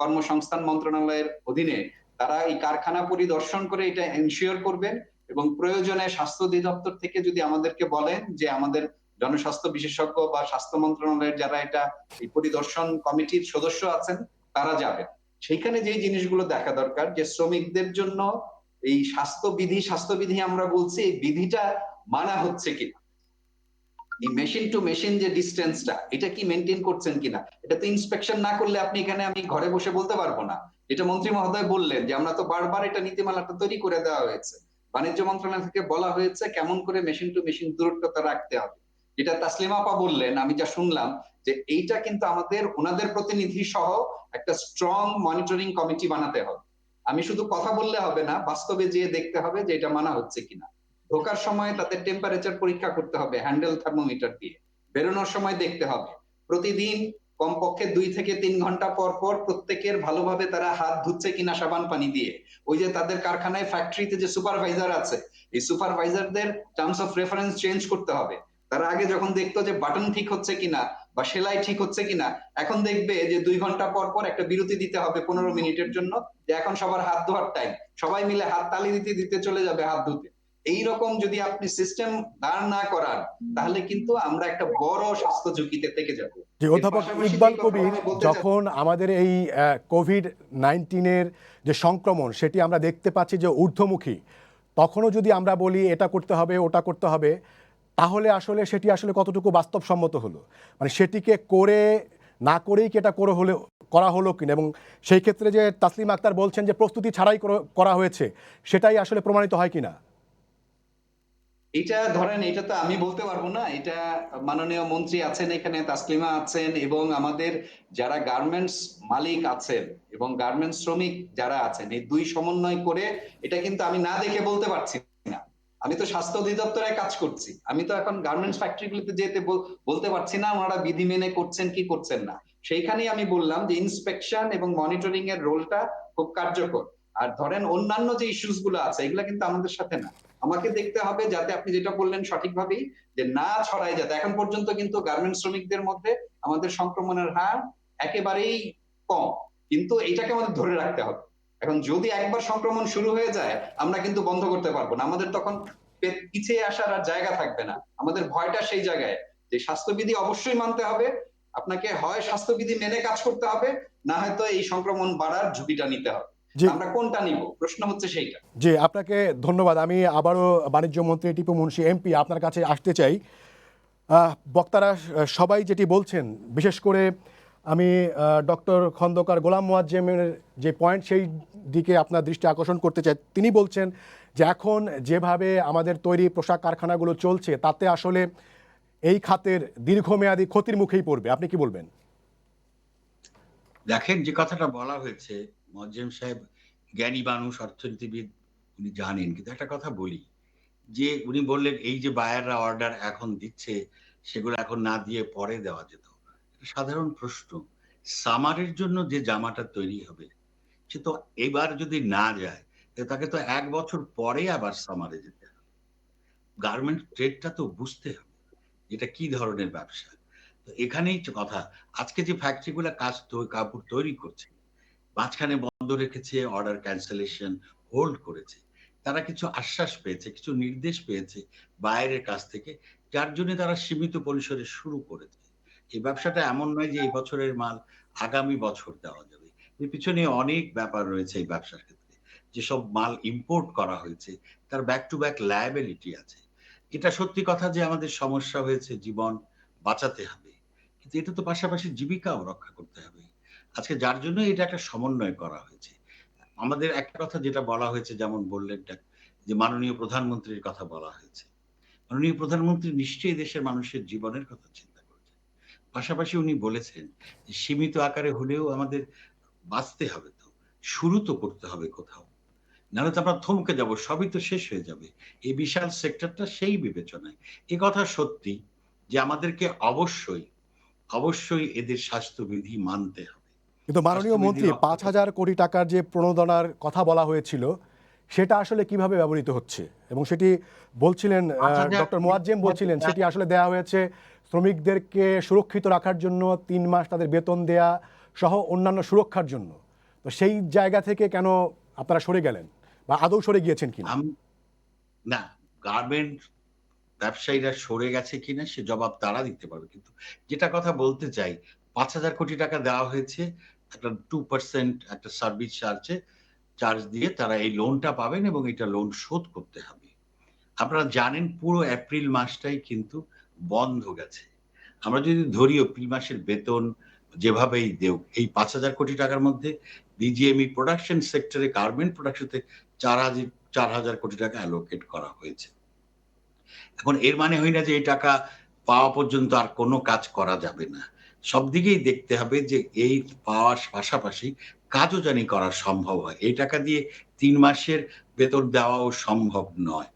কর্মসংস্থান মন্ত্রণালয়ের অধীনে, তারা এই কারখানা পরিদর্শন করে এটা এনশিওর করবেন। এবং প্রয়োজনে স্বাস্থ্য অধিদপ্তর থেকে যদি আমাদেরকে বলেন যে আমাদের জনস্বাস্থ্য বিশেষজ্ঞ বা স্বাস্থ্য মন্ত্রণালয়ের যারা এটা এই পরিদর্শন কমিটির সদস্য আছেন, তারা যাবেন। সেইখানে যে জিনিসগুলো দেখা দরকার, যে শ্রমিকদের জন্য এই স্বাস্থ্যবিধি আমরা বলছি, এই বিধিটা মানা হচ্ছে কিনা, এই মেশিন টু মেশিন যে ডিস্টেন্সটা, এটা কি মেনটেন করছেন কিনা। এটা তো ইন্সপেকশন না করলে আপনি এখানে আমি ঘরে বসে বলতে পারবো না। এটা মন্ত্রী মহোদয় বললেন যে আমরা তো বারবার এটা নীতিমালাটা তৈরি করে দেওয়া হয়েছে, বাণিজ্য মন্ত্রণালয় থেকে বলা হয়েছে কেমন করে মেশিন টু মেশিন দূরত্বটা রাখতে হবে। যেটা তাসলিমা আপা বললেন, আমি যা শুনলাম, যে এইটা কিন্তু আমাদের ওনাদের প্রতিনিধি সহ একটা স্ট্রং মনিটরিং কমিটি বানাতে হবে। আমি শুধু কথা বললে হবে না, বাস্তবে যেয়ে দেখতে হবে যে এটা মানা হচ্ছে কিনা। ঢোকার সময় তাতে টেম্পারেচার পরীক্ষা করতে হবে হ্যান্ডেল থার্মোমিটার দিয়ে, বেরোনোর সময় দেখতে হবে। প্রতিদিন কমপক্ষে 2 থেকে 3 ঘন্টা পর পর প্রত্যেকের ভালোভাবে তারা হাত ধুচ্ছে কিনা সাবান পানি দিয়ে। ওই যে তাদের কারখানায় ফ্যাক্টরিতে যে সুপারভাইজার আছে, এই সুপারভাইজারদের টার্মস অফ রেফারেন্স চেঞ্জ করতে হবে। তারা আগে যখন দেখতো যে বাটন ঠিক হচ্ছে কিনা বা সেলাই ঠিক হচ্ছে কিনা, এখন দেখবে যে 2 ঘন্টা পর পর একটা বিরতি দিতে হবে 15 মিনিটের জন্য, যে এখন সবার হাত ধোয়ার টাইম, সবাই মিলে হাত তালি দিতে দিতে চলে যাবে হাত ধুতে। এইরকম যদি আপনি সিস্টেম দাঁড় না করান, তাহলে কিন্তু আমরা একটা বড় স্বাস্থ্য ঝুঁকিতে থেকে যাব। যে এর অধ্যাপক পাশাপাশি ইকবাল যে কথা কবির, আমি বলতে যখন আমাদের এই কোভিড-19 যে সংক্রমণ সেটি আমরা দেখতে পাচ্ছি যে ঊর্ধ্বমুখী, তখনও যদি আমরা বলি এটা করতে হবে ওটা করতে হবে, তাহলে আসলে সেটি আসলে কতটুকু বাস্তবসম্মত হলো, মানে সেটিকে করে না করেই কি এটা করা হলো কিনা, এবং সেই ক্ষেত্রে যে তাসলিমা আক্তার বলছেন যে প্রস্তুতি ছাড়াই করা হয়েছে, সেটাই আসলে প্রমাণিত হয় কিনা? এটা ধরেন, এটা তো আমি বলতে পারবো না, এটা মাননীয় মন্ত্রী আছেন এখানে, তাসলিমা আছেন, এবং আমাদের যারা গার্মেন্টস মালিক আছেন এবং গার্মেন্টস শ্রমিক যারা আছেন, এই দুই সমন্বয় করে এটা কিন্তু আমি না দেখে বলতে পারছি না। আমি তো স্বাস্থ্য অধিদপ্তরে কাজ করছি, আমি তো এখন গার্মেন্টস ফ্যাক্টরিগুলোতে যেতে বলতে পারছি না ওনারা বিধি মেনে করছেন কি করছেন না। সেইখানেই আমি বললাম যে ইন্সপেকশন এবং মনিটরিং এর রোলটা খুব কার্যকর। আর ধরেন অন্যান্য যে ইস্যুস গুলো আছে, এগুলা কিন্তু আমাদের সাথে না। আমাকে দেখতে হবে যাতে আপনি যেটা বললেন সঠিকভাবেই, যে না ছড়ায় যাতে। এখন পর্যন্ত কিন্তু গার্মেন্টস শ্রমিকদের মধ্যে আমাদের সংক্রমণের হার একেবারেই কম, কিন্তু এটাকে আমাদের ধরে রাখতে হবে। এখন যদি একবার সংক্রমণ শুরু হয়ে যায়, আমরা কিন্তু বন্ধ করতে পারবো না, আমাদের তখন পিছিয়ে আসার আর জায়গা থাকবে না। আমাদের ভয়টা সেই জায়গায় যে স্বাস্থ্যবিধি অবশ্যই মানতে হবে, আপনাকে হয় স্বাস্থ্যবিধি মেনে কাজ করতে হবে, না হয়তো এই সংক্রমণ বাড়ার ঝুঁকিটা নিতে হবে। জি আমরা কোনটা নিব, প্রশ্ন হচ্ছে সেইটা। জি, আপনাকে ধন্যবাদ। আমি আবারও বাণিজ্য মন্ত্রী টিপু মুনশি এমপি আপনার কাছে আসতে চাই। বক্তারা সবাই যেটি বলছেন, বিশেষ করে আমি ডক্টর খন্দকার গোলাম মোয়াজ্জেমের যে পয়েন্ট, সেই দিকে আপনার দৃষ্টি আকর্ষণ করতে চাই। তিনি বলছেন যে এখন যেভাবে আমাদের তৈরি পোশাক কারখানাগুলো চলছে, তাতে আসলে এই খাতের দীর্ঘমেয়াদী ক্ষতির মুখেই পড়বে। আপনি কি বলবেন? দেখেন, যে কথাটা বলা হয়েছে, মোয়াজ্জেম সাহেব জ্ঞানী মানুষ, অর্থনীতিবিদ, উনি জানেন। কিন্তু একটা কথা বলি, যে উনি বললেন এই যে বায়াররা অর্ডার এখন দিচ্ছে, সেগুলো এখন না দিয়ে পরে দেওয়া যেত। সাধারণ প্রশ্ন, সামারের জন্য যে জামাটা তৈরি হবে, সে তো এবার যদি না যায়, তাকে তো 1 বছর পরে আবার সামারে যেতে হবে। গার্মেন্ট ট্রেডটা তো বুঝতে হবে এটা কি ধরনের ব্যবসা। তো এখানেই কথা, আজকে যে ফ্যাক্টরিগুলো কাপড় তৈরি করছে, মাঝখানে বন্ধ রেখেছে, অর্ডার ক্যান্সেলেশন, হোল্ড করেছে, তারা কিছু আশ্বাস পেয়েছে, কিছু নির্দেশ পেয়েছে বাইরের কাছ থেকে, যার জন্য তারা সীমিত পরিসরে শুরু করেছে। এই ব্যবসাটা এমন নয় যে এই বছরের মাল আগামী বছর দেওয়া যাবে। এর পিছনে অনেক ব্যাপার রয়েছে এই ব্যবসার ক্ষেত্রে। যেসব মাল ইম্পোর্ট করা হয়েছে তার ব্যাক টু ব্যাক লায়াবিলিটি আছে। এটা সত্যি কথা যে আমাদের সমস্যা হয়েছে, জীবন বাঁচাতে হবে, কিন্তু এটা তো পাশাপাশি জীবিকাও রক্ষা করতে হবে। আজকে যার জন্য এটা একটা সমন্বয় করা হয়েছে। আমাদের একটা কথা যেটা বলা হয়েছে, যেমন বললেন যে মাননীয় প্রধানমন্ত্রীর কথা বলা হয়েছে। মাননীয় প্রধানমন্ত্রী নিশ্চয়ই দেশের মানুষের জীবনের কথা চিন্তা করেছেন। পাশাপাশি উনি বলেছেন যে সীমিত আকারে হলেও আমাদের বাঁচতে হবে, তো শুরু তো করতে হবে কোথাও, নাহলে তো আমরা থমকে যাব, সবই তো শেষ হয়ে যাবে। এই বিশাল সেক্টরটা সেই বিবেচনায় এ কথা সত্যি যে আমাদেরকে অবশ্যই অবশ্যই এদের স্বাস্থ্যবিধি মানতে হবে। কিন্তু মাননীয় স্বাস্থ্যবিধি মন্ত্রী, রক্ষা 5,000 কোটি টাকার যে প্রণোদনার কথা বলা হয়েছিল, সেটা আসলে কিভাবে ব্যবহৃত হচ্ছে, এবং সেটি বলছিলেন 5,000 ডক্টর মোয়াজ্জেম বলছিলেন সেটি আসলে দেয়া হয়েছে শ্রমিকদেরকে সুরক্ষিত রাখার জন্য, 3 মাস তাদের বেতন দেয়া সহ অন্যান্য সুরক্ষার জন্য। তো সেই জায়গা থেকে কেন আপনারা সরে গেলেন, বা আদৌ সরে গিয়েছেন কিনা? না, গার্মেন্ট ব্যবসায়ীরা সরে গেছে কিনা সে জবাব তারা দিতে পারবে। কিন্তু যেটা কথা বলতে চাই, 5,000 কোটি টাকা দেওয়া হয়েছে একটা 2% একটা সার্ভিস চার্জ দিয়ে তারা এই লোনটা পাবেন, এবং এটা লোন শোধ করতে হবে। আপনারা জানেন পুরো এপ্রিল মাসটাই কিন্তু বন্ধ গেছে। আমরা যদি ধরি এপ্রিল মাসের বেতন যেভাবেই দেউক, এই 5,000 কোটি টাকার মধ্যে বিজিএমই প্রোডাকশন সেক্টরে, গার্মেন্ট প্রোডাকশনে 4,000 কোটি টাকা অ্যালোকেট করা হয়েছে। এখন এর মানে হয় না যে এই টাকা পাওয়া পর্যন্ত আর কোনো কাজ করা যাবে না। সব দিকেই দেখতে হবে যে এই পাওয়ার পাশাপাশি কাজও জানি করা সম্ভব হয়। এই টাকা দিয়ে 3 মাসের বেতন দেওয়াও সম্ভব নয়।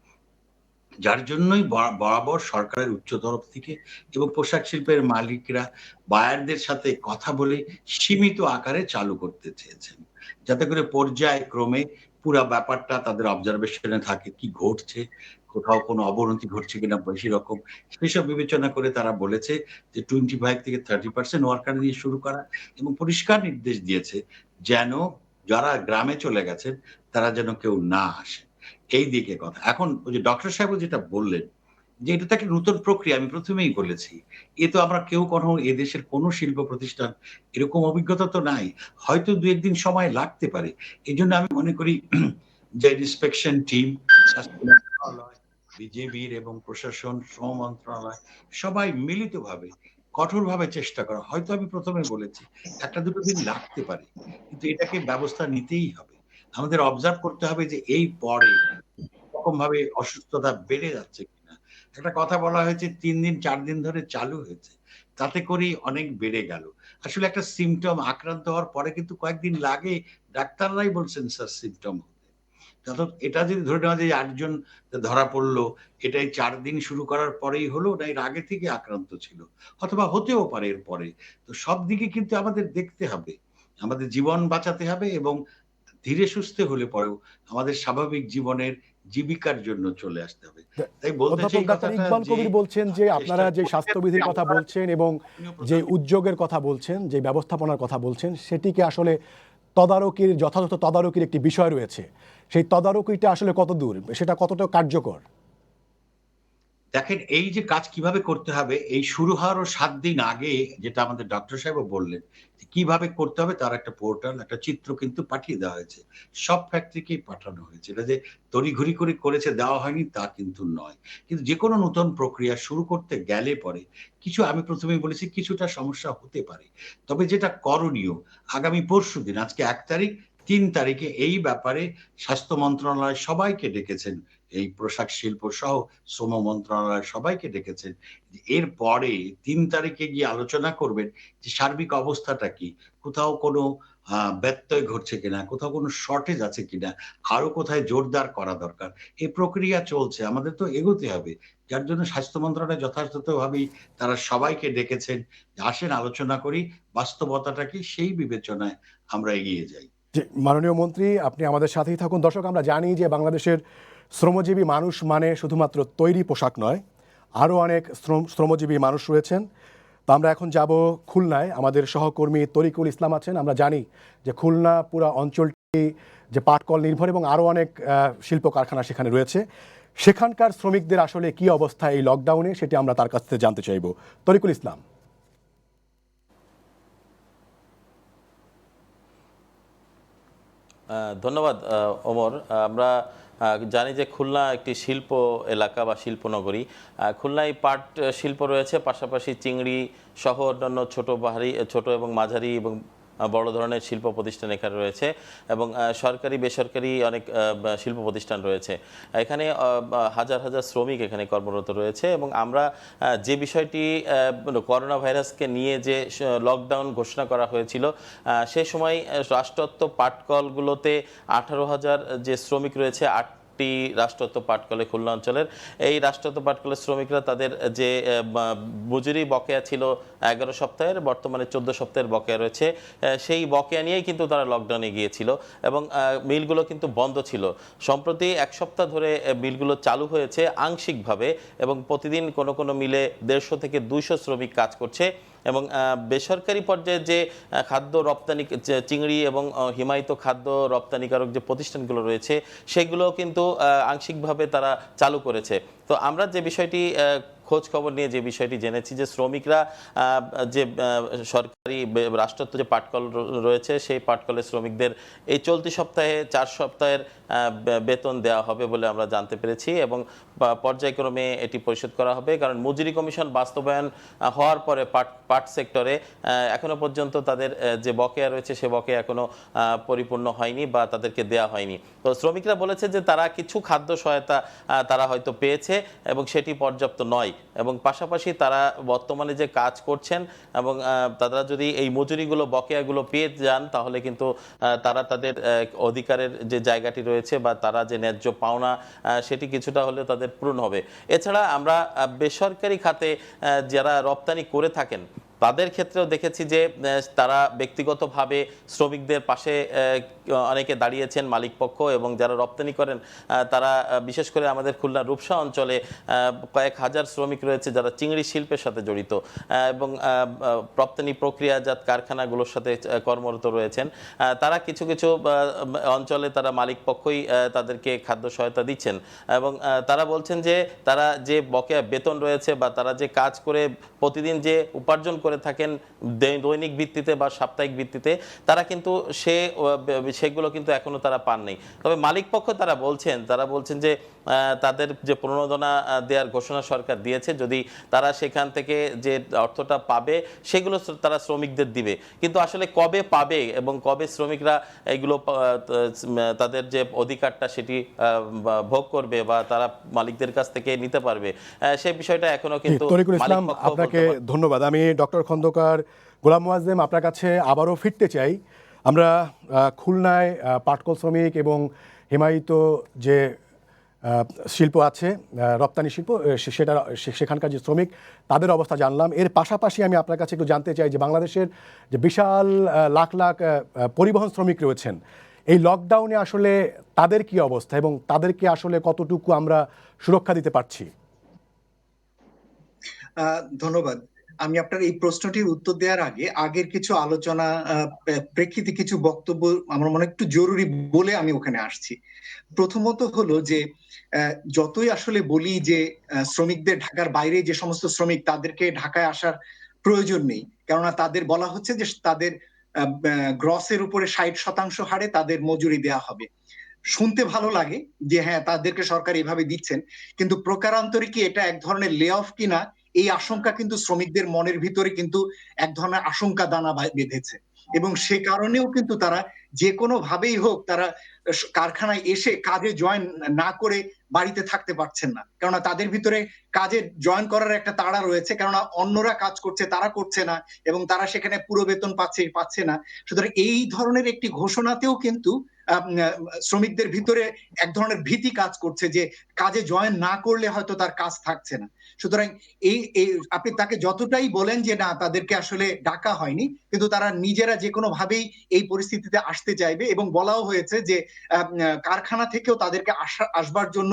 যার জন্যই বরাবর সরকারের উচ্চতরফ থেকে এবং পোশাক শিল্পের মালিকরা বায়ারদের সাথে কথা বলে সীমিত আকারে চালু করতে চেয়েছেন, যাতে করে পর্যায়ক্রমে পুরা ব্যাপারটা তাদের অবজারভেশনে থাকে, কি ঘটছে, কোথাও কোনো অবনতি ঘটছে কিনা বেশি রকম, সেসব বিবেচনা করে তারা বলেছে যে 25 থেকে 30% ওয়ার্কার নিয়ে শুরু করা, এবং পরিষ্কার নির্দেশ দিয়েছে যেন যারা গ্রামে চলে গেছেন তারা যেন কেউ না আসে। এই দিকে কথা। এখন ওই যে ডক্টর সাহেবও যেটা বললেন যে এটা তো একটা নতুন প্রক্রিয়া, আমি প্রথমেই বলেছি। এ তো আমরা কেউ এদেশের কোনো শিল্প প্রতিষ্ঠান এরকম অভিজ্ঞতা তো নাই। হয়তো ২-১ দিন সময় লাগতে পারে। এজন্য আমি মনে করি যে ইন্সপেকশন টিম, স্বাস্থ্য মন্ত্রণালয়, বিজেপির এবং প্রশাসন, শ্রম মন্ত্রণালয় সবাই মিলিতভাবে কঠোরভাবে চেষ্টা করা। হয়তো আমি ১ম এ বলেছি ১-২ দিন লাগতে পারে। কিন্তু এটাকে ব্যবস্থা নিতেই হবে। আমাদের অবজার্ভ করতে হবে যে এই পরে রকমভাবে অসুস্থতা বেড়ে যাচ্ছে কিনা। একটা কথা বলা হয়েছে ৩ দিন ৪ দিন ধরে চালু হয়েছে। তাতে করেই অনেক বেড়ে গেল। আসলে একটা সিম্পটম আক্রান্ত হওয়ার পরে কিন্তু কয়েকদিন লাগে, ডাক্তাররাই বলছেন স্যার সিম্পটম হতে। এটা যদি ধরে নেওয়া যায় ৮ জন ধরা পড়লো, এটাই ৪ দিন শুরু করার পরেই হলো, না এর আগে থেকে আক্রান্ত ছিল? অথবা হতেও পারে এর পরে। তো সব দিকে কিন্তু আমাদের দেখতে হবে। আমাদের জীবন বাঁচাতে হবে এবং ধীরে সুস্থে হলে পরেও আমাদের স্বাভাবিক জীবনের জীবিকার জন্য চলে আসতে হবে। তাই বলতে চাই অধ্যাপক ডাক্তার কথাটা ইকবাল যে কবির বলছেন যে আপনারা যে চেষ্টা করতে স্বাস্থ্যবিধির কথা আমরা বলছেন এবং মাননীয় যে প্রধানমন্ত্রী উদ্যোগের কথা বলছেন, যে ব্যবস্থাপনার কথা বলছেন, সেটিকে আসলে তদারকির যথাযথ তদারকির একটি বিষয় রয়েছে। সেই তদারকিটা আসলে কত দূর, সেটা কতটা কার্যকর? দেখেন এই যে কাজ কিভাবে করতে হবে, এই শুরু হওয়ারও ৭ দিন আগে যেটা আমাদের ডক্টর সাহেবও বললেন যে কিভাবে করতে হবে তার একটা পোর্টাল, একটা চিত্র কিন্তু পাঠিয়ে দেওয়া হয়েছে। সব ফ্যাক্টরিকেই পাঠানো হয়েছে। এটা যে তড়িঘড়ি করে করেছে দেওয়া হয়নি তা কিন্তু নয়। কিন্তু যেকোনো নতুন প্রক্রিয়া শুরু করতে গেলে পরে কিছু, আমি ১ম এই বলেছি, কিছুটা সমস্যা হতে পারে। তবে যেটা করণীয়, আগামী পরশুদিন, আজকে ১ তারিখ, ৩ তারিখে এই ব্যাপারে স্বাস্থ্য মন্ত্রণালয় সবাইকে ডেকেছেন। এই পোশাক শিল্প সহ শ্রম মন্ত্রণালয় সবাইকে ডেকেছেন। এর পরে ৩ তারিখে গিয়ে আলোচনা করবেন যে সার্বিক অবস্থাটা কি? কোথাও কোনো ব্যত্যয় ঘটছে কিনা? কোথাও কোনো শর্টেজ আছে কিনা? আরো কোথায় জোরদার করা দরকার? এই প্রক্রিয়া চলছে। আমাদের তো এগোতে হবে। যার জন্য স্বাস্থ্য মন্ত্রণালয় যথাযথভাবেই তারা সবাইকে ডেকেছেন। আসেন আলোচনা করি। বাস্তবতাটা কি সেই বিবেচনায় আমরা এগিয়ে যাই। যে মাননীয় মন্ত্রী, আপনি আমাদের সাথেই থাকুন। দর্শক, আমরা জানি যে বাংলাদেশের শ্রমজীবী মানুষ মানে শুধুমাত্র তৈরি পোশাক নয়, আরও অনেক শ্রমজীবী মানুষ রয়েছেন। তো আমরা এখন যাব খুলনায়, আমাদের সহকর্মী তরিকুল ইসলাম আছেন। আমরা জানি যে খুলনা পুরা অঞ্চলটি যে পাটকল নির্ভর এবং আরও অনেক শিল্প কারখানা সেখানে রয়েছে। সেখানকার শ্রমিকদের আসলে কি অবস্থা এই লকডাউনে, সেটি আমরা তার কাছ থেকে জানতে চাইব। তরিকুল ইসলাম। ধন্যবাদ ওমর। আমরা জানি যে খুলনা একটি শিল্প এলাকা বা শিল্পনগরী। খুলনায় পাট শিল্প রয়েছে, পাশাপাশি চিংড়ি সহ অন্যান্য ছোট এবং মাঝারি এবং বড় ধরনের শিল্প প্রতিষ্ঠান এখানে রয়েছে এবং সরকারি বেসরকারি অনেক শিল্প প্রতিষ্ঠান রয়েছে। এখানে হাজার হাজার শ্রমিক এখানে কর্মরত রয়েছে এবং আমরা যে বিষয়টি করোনা ভাইরাসকে নিয়ে যে লকডাউন ঘোষণা করা হয়েছিল, সেই সময় রাষ্ট্রত্ব পাটকলগুলোতে 18,000 যে শ্রমিক রয়েছে, 8টি রাষ্ট্রত্ব পাটকলে খুলনা অঞ্চলের, এই রাষ্ট্রত্ব পাটকলের শ্রমিকরা তাদের যে মজুরি বকেয়া ছিল 11 সপ্তাহের, বর্তমানে 14 সপ্তাহের বকেয়া রয়েছে। সেই বকেয়া নিয়েই কিন্তু তারা লকডাউনে গিয়েছিল এবং মিলগুলো কিন্তু বন্ধ ছিল। সম্প্রতি 1 সপ্তাহ ধরে মিলগুলো চালু হয়েছে আংশিকভাবে এবং প্রতিদিন কোনো কোনো মিলে 150 থেকে 200 শ্রমিক কাজ করছে এবং বেসরকারি পর্যায়ে যে খাদ্য রপ্তানি, চিংড়ি এবং হিমায়িত খাদ্য রপ্তানিকারক যে প্রতিষ্ঠানগুলো রয়েছে, সেগুলো কিন্তু আংশিকভাবে তারা চালু করেছে। তো আমরা যে বিষয়টি খোঁজ খবর নিয়ে যে বিষয়টি জেনেছি যে শ্রমিকরা যে সরকারি রাষ্ট্রত্ব যে পাটকল রয়েছে, সেই পাটকলের শ্রমিকদের এই চলতি সপ্তাহে 4 সপ্তাহের বেতন দেওয়া হবে বলে আমরা জানতে পেরেছি এবং পর্যায়ক্রমে এটি পরিশোধ করা হবে। কারণ মজুরি কমিশন বাস্তবায়ন হওয়ার পরে পাট সেক্টরে এখনো পর্যন্ত তাদের যে বকেয়া রয়েছে, সে বকেয়া এখনো পরিপূর্ণ হয়নি বা তাদেরকে দেওয়া হয়নি। তো শ্রমিকরা বলেছে যে তারা কিছু খাদ্য সহায়তা তারা হয়তো পেয়েছে, এবং সেটি পর্যাপ্ত নয়। এবং পাশাপাশি তারা বর্তমানে যে কাজ করছেন এবং তারা যদি এই মজুরিগুলো বকেয়াগুলো পেয়ে যান তাহলে কিন্তু তারা তাদের অধিকারের যে জায়গাটি রয়েছে বা তারা যে ন্যায্য পাওনা সেটি কিছুটা হলেও তাদের পূরণ হবে। এছাড়া আমরা বেসরকারি খাতে যারা রপ্তানি করে থাকেন তাদের ক্ষেত্রেও দেখেছি যে তারা ব্যক্তিগতভাবে শ্রমিকদের পাশে অনেকে দাঁড়িয়েছেন, মালিকপক্ষ এবং যারা রপ্তানি করেন তারা, বিশেষ করে আমাদের খুলনা রূপসা অঞ্চলে কয়েক হাজার শ্রমিক রয়েছে যারা চিংড়ি শিল্পের সাথে জড়িত এবং রপ্তানি প্রক্রিয়াজাত কারখানাগুলোর সাথে কর্মরত রয়েছেন। তারা কিছু কিছু অঞ্চলে তারা মালিকপক্ষই তাদেরকে খাদ্য সহায়তা দিচ্ছেন এবং তারা বলছেন যে তারা যে বকেয়া বেতন রয়েছে বা তারা যে কাজ করে প্রতিদিন যে উপার্জন করে থাকেন দৈনিক ভিত্তিতে বা সাপ্তাহিক ভিত্তিতে তারা কিন্তু সেগুলো কিন্তু এখনো তারা পাননি। তবে মালিক পক্ষ তারা বলছেন যে তাদের যে প্রণোদনা দেওয়ার ঘোষণা সরকার দিয়েছে, যদি তারা সেখান থেকে যে অর্থটা পাবে সেগুলো তারা শ্রমিকদের দিবে, কিন্তু আসলে কবে পাবে এবং কবে শ্রমিকরা এগুলো তাদের যে অধিকারটা সেটি ভোগ করবে বা তারা মালিকদের কাছ থেকে নিতে পারবে সেই বিষয়টা এখনো কিন্তু তরিকুল ইসলাম, আপনাকে ধন্যবাদ। আমি ডক্টর খন্দকার গোলাম মোয়াজ্জেম আপনার কাছে আবারও ফিরতে চাই। আমরা খুলনায় পাটকল শ্রমিক এবং হিমায়িত যে শিল্প আছে, রপ্তানি শিল্প, সেখানকার যে শ্রমিক তাদের অবস্থা জানলাম। এর পাশাপাশি আমি আপনার কাছে একটু জানতে চাই যে বাংলাদেশের যে বিশাল লাখ লাখ পরিবহন শ্রমিক রয়েছেন, এই লকডাউনে আসলে তাদের কি অবস্থা এবং তাদেরকে আসলে কতটুকু আমরা সুরক্ষা দিতে পারছি? ধন্যবাদ। আমি আপনার এই প্রশ্নটির উত্তর দেওয়ার আগে আগের কিছু আলোচনা প্রেক্ষিতে কিছু বক্তব্য আমার মনে একটু জরুরি বলে আমি ওখানে আসছি। প্রথমত হলো যে যতই আসলে বলি যে শ্রমিকদের ঢাকার বাইরে যে সমস্ত শ্রমিক তাদেরকে ঢাকায় আসার প্রয়োজন নেই, কেননা তাদের বলা হচ্ছে যে তাদের গ্রসের উপরে 60% হারে তাদের মজুরি দেওয়া হবে। শুনতে ভালো লাগে যে হ্যাঁ তাদেরকে সরকার এভাবে দিচ্ছেন, কিন্তু প্রকারান্তরে কি এটা এক ধরনের লে অফ কিনা এই আশঙ্কা কিন্তু শ্রমিকদের মনের ভিতরে কিন্তু এক ধরনের আশঙ্কা দানা বেঁধেছে এবং সে কারণেও কিন্তু তারা যে কোনো ভাবেই হোক তারা কারখানায় এসে কাজে জয়েন না করে বাড়িতে থাকতে পারছেন না, কেননা তাদের ভিতরে কাজে জয়েন করার একটা তাড়া রয়েছে, কেননা অন্যরা কাজ করছে তারা করছে না এবং তারা সেখানে পুরো বেতন পাচ্ছে না। সুতরাং এই ধরনের একটি ঘোষণাতেও কিন্তু শ্রমিকদের ভিতরে এক ধরনের ভীতি কাজ করছে যে কাজে জয়েন না করলে হয়তো তার কাজ থাকছে না। সুতরাং এই আপনি তাকে যতটাই বলেন যে না তাদেরকে আসলে ডাকা হয়নি, কিন্তু তারা নিজেরা যে কোনো ভাবেই এই পরিস্থিতিতে আসতে চাইবে এবং বলাও হয়েছে যে কারখানা থেকেও তাদেরকে আসবার জন্য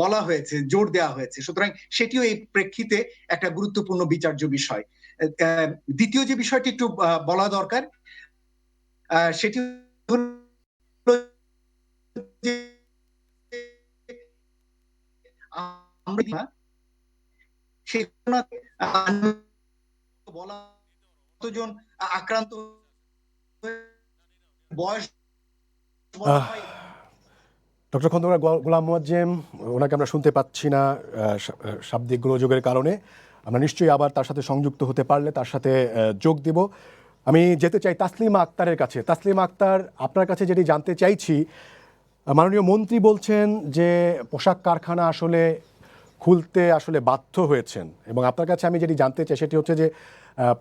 বলা হয়েছে, জোর দেওয়া হয়েছে। সুতরাং সেটিও এই প্রেক্ষিতে একটা গুরুত্বপূর্ণ বিচার্য বিষয়। দ্বিতীয় যে বিষয়টি একটু বলা দরকার সেটি আমরা বলা কতজন আক্রান্ত বয়স ডক্টর খন্দকার গোলাম মোয়াজ্জেম, ওনাকে আমরা শুনতে পাচ্ছি না শাব্দিক গোলযোগের কারণে। আমরা নিশ্চয়ই আবার তার সাথে সংযুক্ত হতে পারলে তার সাথে যোগ দেব। আমি যেতে চাই তাসলিমা আক্তারের কাছে। তাসলিমা আক্তার, আপনার কাছে যেটি জানতে চাইছি, মাননীয় মন্ত্রী বলছেন যে পোশাক কারখানা আসলে খুলতে আসলে বাধ্য হয়েছেন এবং আপনার কাছে আমি যেটি জানতে চাই সেটি হচ্ছে যে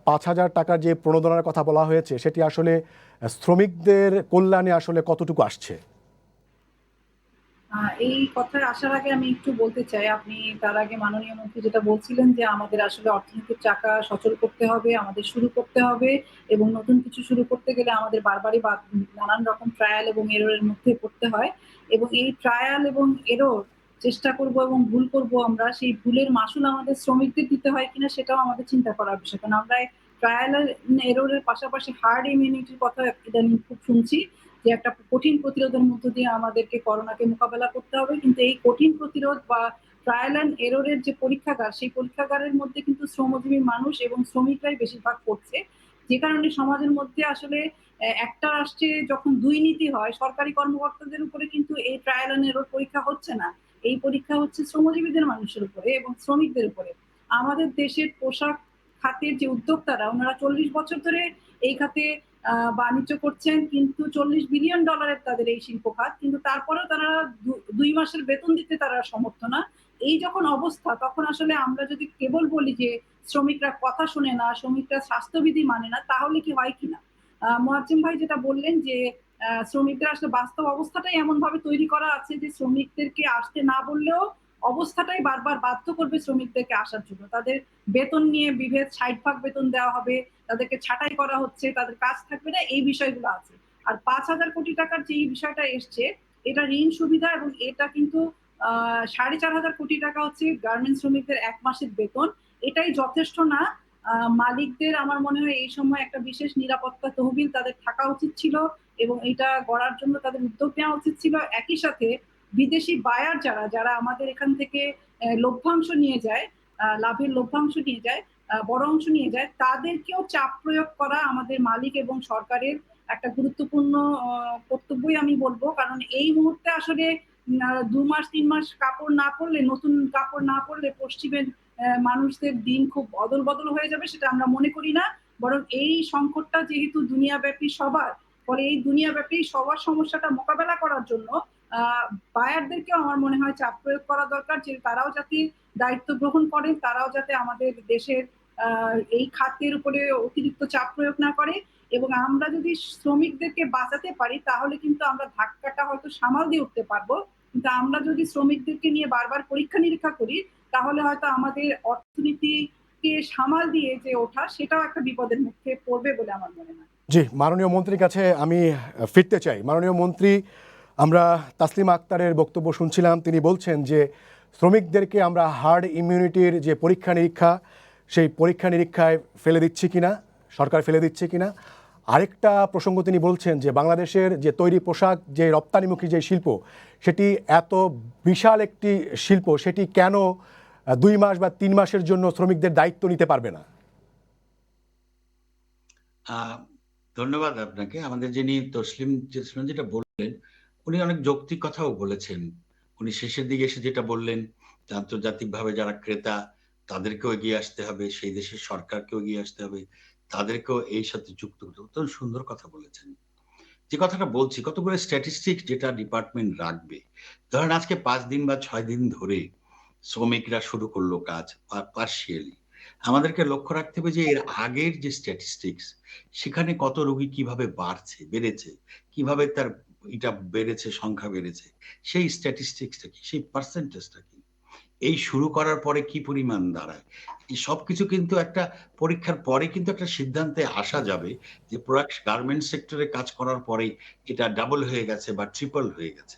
5,000 টাকার যে প্রণোদনার কথা বলা হয়েছে সেটি আসলে শ্রমিকদের কল্যাণে আসলে কতটুকু আসছে? এই কথায় আসার আগে আমি একটু বলতে চাই, আপনি তার আগে মাননীয় মন্ত্রী যেটা বলছিলেন যে আমাদের আসলে অর্থনৈতিক চাকা সচল করতে হবে, আমাদের শুরু করতে হবে এবং নতুন কিছু শুরু করতে গেলে আমাদের বারবারই নানান রকম ট্রায়াল এবং এররের মধ্যে পড়তে হয় এবং এই ট্রায়াল এবং এরর চেষ্টা করব এবং ভুল করব, আমরা সেই ভুলের মাসুল আমাদের শ্রমিকদের দিতে হয় কিনা সেটাও আমাদের চিন্তা করার বিষয়। কারণ আমরা ট্রায়াল আর এররের পাশাপাশি হার্ড ইমিউনিটির কথা ইদানিং খুব শুনছি যে একটা কঠিন প্রতিরোধের মধ্য দিয়ে আমাদেরকে করোনাকে মোকাবেলা করতে হবে, কিন্তু এই কঠিন প্রতিরোধ বা ট্রায়াল অ্যান্ড এররের যে পরীক্ষাগার, সেই পরীক্ষাগারের মধ্যে কিন্তু শ্রমজীবী মানুষ এবং শ্রমিকরাই বেশিরভাগ পড়ছে, যে কারণে সমাজের মধ্যে আসলে একটা রাষ্ট্রে যখন দুই নীতি হয়, সরকারি কর্মকর্তাদের উপরে কিন্তু এই ট্রায়াল অ্যান্ড এরর পরীক্ষা হচ্ছে না, এই পরীক্ষা হচ্ছে শ্রমজীবীদের মানুষের উপরে এবং শ্রমিকদের উপরে। আমাদের দেশের পোশাক খাতের যে উদ্যোক্তারা, ওনারা 40 বছর ধরে এই খাতে বাণিজ্য করছেন, কিন্তু $40 বিলিয়ন তাদের এই শিল্প খাত, কিন্তু তারপরেও তারা 2 মাসের বেতন দিতে তারা সমর্থ না। এই যখন অবস্থা, তখন আসলে আমরা যদি কেবল বলি যে শ্রমিকরা কথা শোনে না, শ্রমিকরা স্বাস্থ্যবিধি মানে না, তাহলে কি হয় কিনা? মোয়াজ্জেম ভাই যেটা বললেন যে শ্রমিকদের আসলে বাস্তব অবস্থাটাই এমন ভাবে তৈরি করা আছে যে শ্রমিকদেরকে আসতে না বললেও অবস্থাটাই বারবার বাধ্য করবে শ্রমিকদেরকে আসার জন্য। তাদের বেতন নিয়ে বিভেদ, ৬০ ভাগ বেতন দেওয়া হবে, তাদেরকে ছাঁটাই করা হচ্ছে, তাদের কাজ থাকবে না, এই বিষয়গুলো আছে। আর ৫,০০০ কোটি টাকার যে এই বিষয়টা এসছে, এটা ঋণ সুবিধা, এবং এটা কিন্তু ৪,৫০০ কোটি টাকা হচ্ছে গার্মেন্টস শ্রমিকদের ১ মাসের বেতন। এটাই যথেষ্ট না। মালিকদের আমার মনে হয় এই সময় একটা বিশেষ নিরাপত্তা তহবিল তাদের থাকা উচিত ছিল, এবং এটা গড়ার জন্য তাদের উদ্যোগ নেওয়া উচিত ছিল। একই সাথে বিদেশি বায়ার যারা আমাদের এখান থেকে লভ্যাংশ নিয়ে যায়, লাভের লভ্যাংশ নিয়ে যায়, বড় অংশ নিয়ে যায়, তাদেরকেও চাপ প্রয়োগ করা আমাদের মালিক এবং সরকারের একটা গুরুত্বপূর্ণ কর্তব্যই আমি বলবো। কারণ এই মুহূর্তে আসলে ২ মাস ৩ মাস কাপড় না পরলে, নতুন কাপড় না পরলে পশ্চিমের মানুষদের দিন খুব অদল-বদল হয়ে যাবে, সেটা আমরা মনে করি না। বরং এই সংকটটা যেহেতু দুনিয়াব্যাপী সবার, ফলে এই দুনিয়াব্যাপী সবার সমস্যাটা মোকাবেলা করার জন্য বায়ারদেরকেও আমার মনে হয় চাপ প্রয়োগ করা দরকার, যে তারাও যাতে দায়িত্ব গ্রহণ করেন, তারাও যাতে আমাদের দেশের এই খাতের উপরে অতিরিক্ত চাপ প্রয়োগ না করে। এবং আমরা যদি শ্রমিকদেরকে বাঁচাতে পারি, তাহলে কিন্তু আমরা ধাক্কাটা হয়তো সামাল দিয়ে উঠতে পারবো। কিন্তু আমরা যদি শ্রমিকদেরকে নিয়ে বারবার পরীক্ষা-নিরীক্ষা করি, তাহলে হয়তো আমাদের অর্থনীতিকে সামাল দিয়ে যে ওঠা, সেটাও একটা বিপদের মুখে পড়বে বলে আমার মনে হয়। জি, মাননীয় মন্ত্রীর কাছে আমি ফিরতে চাই। মাননীয় মন্ত্রী, আমরা তাসলিমা আক্তারের বক্তব্য শুনছিলাম। তিনি বলছেন যে শ্রমিকদেরকে আমরা হার্ড ইমিউনিটির যে পরীক্ষা নিরীক্ষা, সেই পরীক্ষা নিরীক্ষায় ফেলে দিচ্ছি কিনা, সরকার ফেলে দিচ্ছে কিনা। আরেকটা প্রসঙ্গ তিনি বলছেন যে বাংলাদেশের যে তৈরি পোশাক, যে রপ্তানিমুখী যে শিল্প, সেটি এত বিশাল একটি শিল্প, সেটি কেন ২ মাস বা ৩ মাসের জন্য শ্রমিকদের দায়িত্ব নিতে পারবে না? ধন্যবাদ আপনাকে। আমাদের যিনি তসলিম যেটা বললেন, উনি অনেক যৌক্তিক কথাও বলেছেন। উনি শেষের দিকে এসে যেটা বললেন যে আন্তর্জাতিকভাবে যারা ক্রেতা, তাদেরকেও এগিয়ে আসতে হবে, সেই দেশের সরকারকেও এগিয়ে আসতে হবে, তাদেরকেও এই সাথে যুক্ত করতে হবে। অত্যন্ত সুন্দর কথা বলেছেন। যে কথাটা বলছি, কতগুলো স্ট্যাটিস্টিক্স যেটা ডিপার্টমেন্ট রাখবে। ধরেন আজকে ৫ দিন বা ৬ দিন ধরে শ্রমিকরা শুরু করলো কাজ পার্শিয়ালি। আমাদেরকে লক্ষ্য রাখতে হবে যে এর আগের যে স্ট্যাটিস্টিক্স, সেখানে কত রোগী কিভাবে বেড়েছে, কিভাবে তার এটা বেড়েছে, সংখ্যা বেড়েছে, সেই স্ট্যাটিস্টিক্সটা কি, সেই পার্সেন্টেজটা কি, এই শুরু করার পরে কি পরিমাণ দাঁড়ায়, এই সবকিছু কিন্তু একটা পরীক্ষার পরে কিন্তু একটা সিদ্ধান্তে আসা যাবে যে গার্মেন্টস সেক্টরে কাজ করার পরেই এটা ডাবল হয়ে গেছে বা ট্রিপল হয়ে গেছে।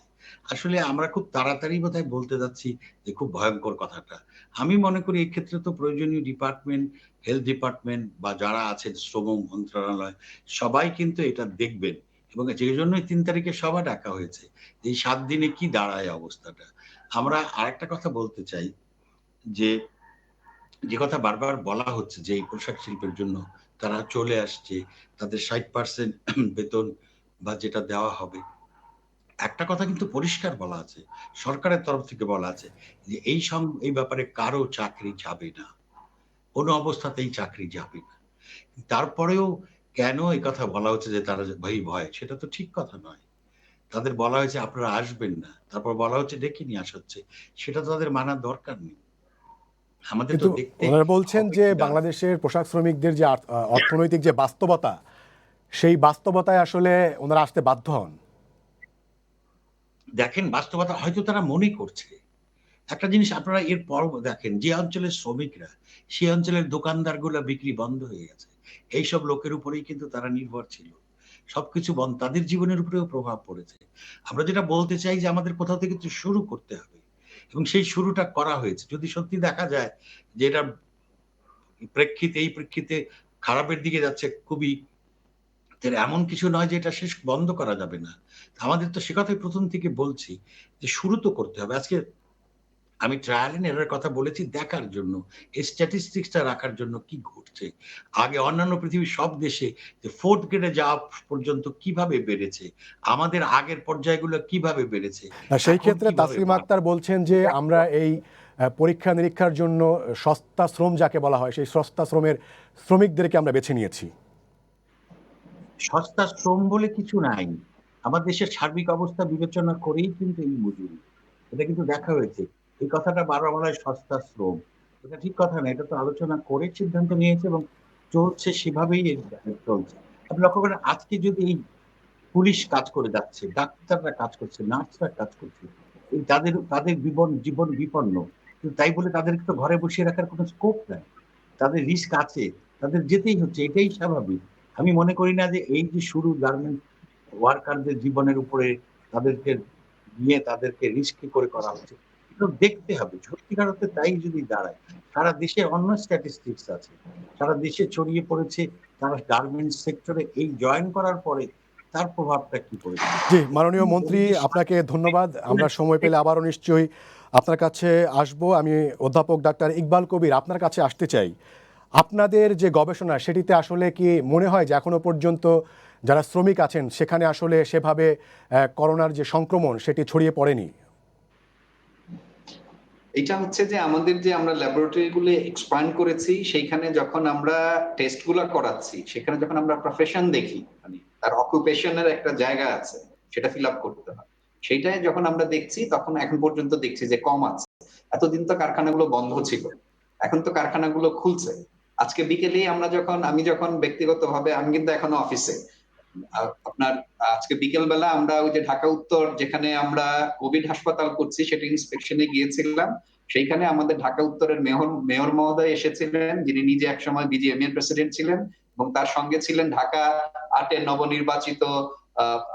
আসলে আমরা খুব তাড়াতাড়ি বোধহয় বলতে যাচ্ছি যে খুব ভয়ঙ্কর কথাটা। আমি মনে করি এই ক্ষেত্রে তো প্রয়োজনীয় ডিপার্টমেন্ট, হেলথ ডিপার্টমেন্ট বা যারা আছে শ্রম মন্ত্রণালয়, সবাই কিন্তু এটা দেখবেন, এবং যে জন্যই ৩ তারিখে সভা ডাকা হয়েছে, এই ৭ দিনে কি দাঁড়ায় অবস্থাটা। আমরা আরেকটা কথা বলতে চাই যে, যে কথা বারবার বলা হচ্ছে যে এই পোশাক শিল্পের জন্য তারা চলে আসছে, তাদের ৬০% বেতন বা যেটা দেওয়া হবে। একটা কথা কিন্তু পরিষ্কার বলা আছে, সরকারের তরফ থেকে বলা আছে যে এই ব্যাপারে কারো চাকরি যাবে না। কোনো অবস্থাতেই চাকরি যাবে না। তারপরেও কেন এই কথা বলা হচ্ছে যে তারা ভয়, সেটা তো ঠিক কথা নয়। তাদের বলা হয়েছে আপনারা আসবেন না। তারপর বলা হচ্ছে ডেকে নিয়ে আসা হচ্ছে। সেটা তো তাদের মানার দরকার নেই। আমাদের তো কিন্তু দেখতে ওনারা বলছেন হবে যে কি বাংলাদেশের পোশাক শ্রমিকদের যে অর্থনৈতিক যে বাস্তবতা, সেই বাস্তবতায় আসলে ওনারা আসতে বাধ্য হন। দেখেন, বাস্তবতা হয়তো তারা মনে করছে। একটা জিনিস আপনারা এর পর দেখেন, যে অঞ্চলের শ্রমিকরা, সেই অঞ্চলের দোকানদারগুলা বিক্রি বন্ধ হয়ে গেছে। এইসব লোকের উপরেই কিন্তু তারা নির্ভর ছিল। সবকিছু বন্ধ, তাদের জীবনের উপরেও প্রভাব পড়েছে। আমরা যেটা বলতে চাই যে আমাদের কোথাও থেকে তো শুরু করতে হবে, এবং সেই শুরুটা করা হয়েছে। যদি সত্যি দেখা যায় যে এটা এই প্রেক্ষিতে খারাপের দিকে যাচ্ছে খুবই, তাহলে এমন কিছু নয় যে এটা শেষ বন্ধ করা যাবে না। আমাদের তো সে কথাই প্রথম থেকে বলছি যে শুরু তো করতে হবে। আজকে আমি ট্রায়াল এন্ড এরর কথা বলেছি দেখার জন্য, এই স্ট্যাটিস্টিক্সটা রাখার জন্য কি ঘটছে। আগে অন্যান্য পৃথিবীর সব দেশে যে 4th গ্রেডে যাওয়া পর্যন্ত কিভাবে বেড়েছে, আমাদের আগের পর্যায়গুলো কিভাবে বেড়েছে, সেই এখন ক্ষেত্রে কিভাবে তাসলিমা আক্তার বলছেন যে আমরা এই পরীক্ষা নিরীক্ষার জন্য সস্তা শ্রম যাকে বলা হয়, সেই সস্তা শ্রমের শ্রমিকদেরকে আমরা বেছে নিয়েছি। সস্তা শ্রম বলে কিছু নাই। আমার দেশের সার্বিক অবস্থা বিবেচনা করেই কিন্তু এই মজুরি। এটা কিন্তু দেখা হয়েছে। এই কথাটা বারবার বলা হয় সস্তা শ্রম, এটা ঠিক কথা না। এটা তো আলোচনা করে সিদ্ধান্ত নিয়েছে এবং চলছে, সেভাবেই চলছে। আপনি লক্ষ্য করেন আজকে যদি এই পুলিশ কাজ করে যাচ্ছে, ডাক্তাররা কাজ করছে, নার্সরা কাজ করছে, এই তাদের তাদের জীবন বিপন্ন, কিন্তু তাই বলে তাদেরকে তো ঘরে বসিয়ে রাখার কোনো স্কোপ নাই। তাদের রিস্ক আছে, তাদের যেতেই হচ্ছে, এটাই স্বাভাবিক। আমি মনে করি না যে এই যে শুরু গার্মেন্ট ওয়ার্কারদের জীবনের উপরে তাদেরকে নিয়ে তাদেরকে রিস্কি করে করা হচ্ছে, এটা দেখতে হবে সত্যিকার অর্থে। তাই যদি দাঁড়ায়, সারা দেশে অন্য স্ট্যাটিস্টিক্স আছে, সারা দেশে ছড়িয়ে পড়েছে, তারা গার্মেন্টস সেক্টরে এই জয়েন করার পরে তার প্রভাবটা কি পড়েছে। জি, মাননীয় মন্ত্রী, আপনাকে ধন্যবাদ। আমরা সময় পেলে আবারও নিশ্চয়ই আপনার কাছে আসব। আমি অধ্যাপক ডাক্তার ইকবাল কবির আপনার কাছে আসতে চাই। আপনাদের যে গবেষণা, সেটিতে আসলে কি মনে হয় যে এখনো পর্যন্ত যারা শ্রমিক আছেন সেখানে আসলে সেভাবে করোনার যে সংক্রমণ সেটি ছড়িয়ে পড়েনি? এটা হচ্ছে যে আমাদের যে আমরা ল্যাবরেটরি গুলো এক্সপ্যান্ড করেছি, সেইখানে যখন আমরা টেস্ট গুলা করাচ্ছি, সেখানে যখন আমরা প্রফেশন দেখি, মানে তার অকুপেশনের একটা জায়গা আছে, সেটা ফিল আপ করতে হয়, সেইটাই যখন আমরা দেখছি তখন এখন পর্যন্ত দেখছি যে কম আছে। এতদিন তো কারখানাগুলো বন্ধ ছিল, এখন তো কারখানাগুলো খুলছে। আজকে বিকেলে আমি যখন ব্যক্তিগতভাবে, আমি কিন্তু এখনো অফিসে, আপনার আজকে বিকেল বেলা আমরা ওই যে ঢাকা উত্তর যেখানে আমরা কোভিড হাসপাতাল করছি, সেটা ইন্সপেকশনে গিয়েছিলাম। সেইখানে আমাদের ঢাকা উত্তরের মেয়র মহোদয় এসেছিলেন, যিনি নিজে একসময় বিজিএম এর প্রেসিডেন্ট ছিলেন, এবং তার সঙ্গে ছিলেন ঢাকা ৮-এর নবনির্বাচিত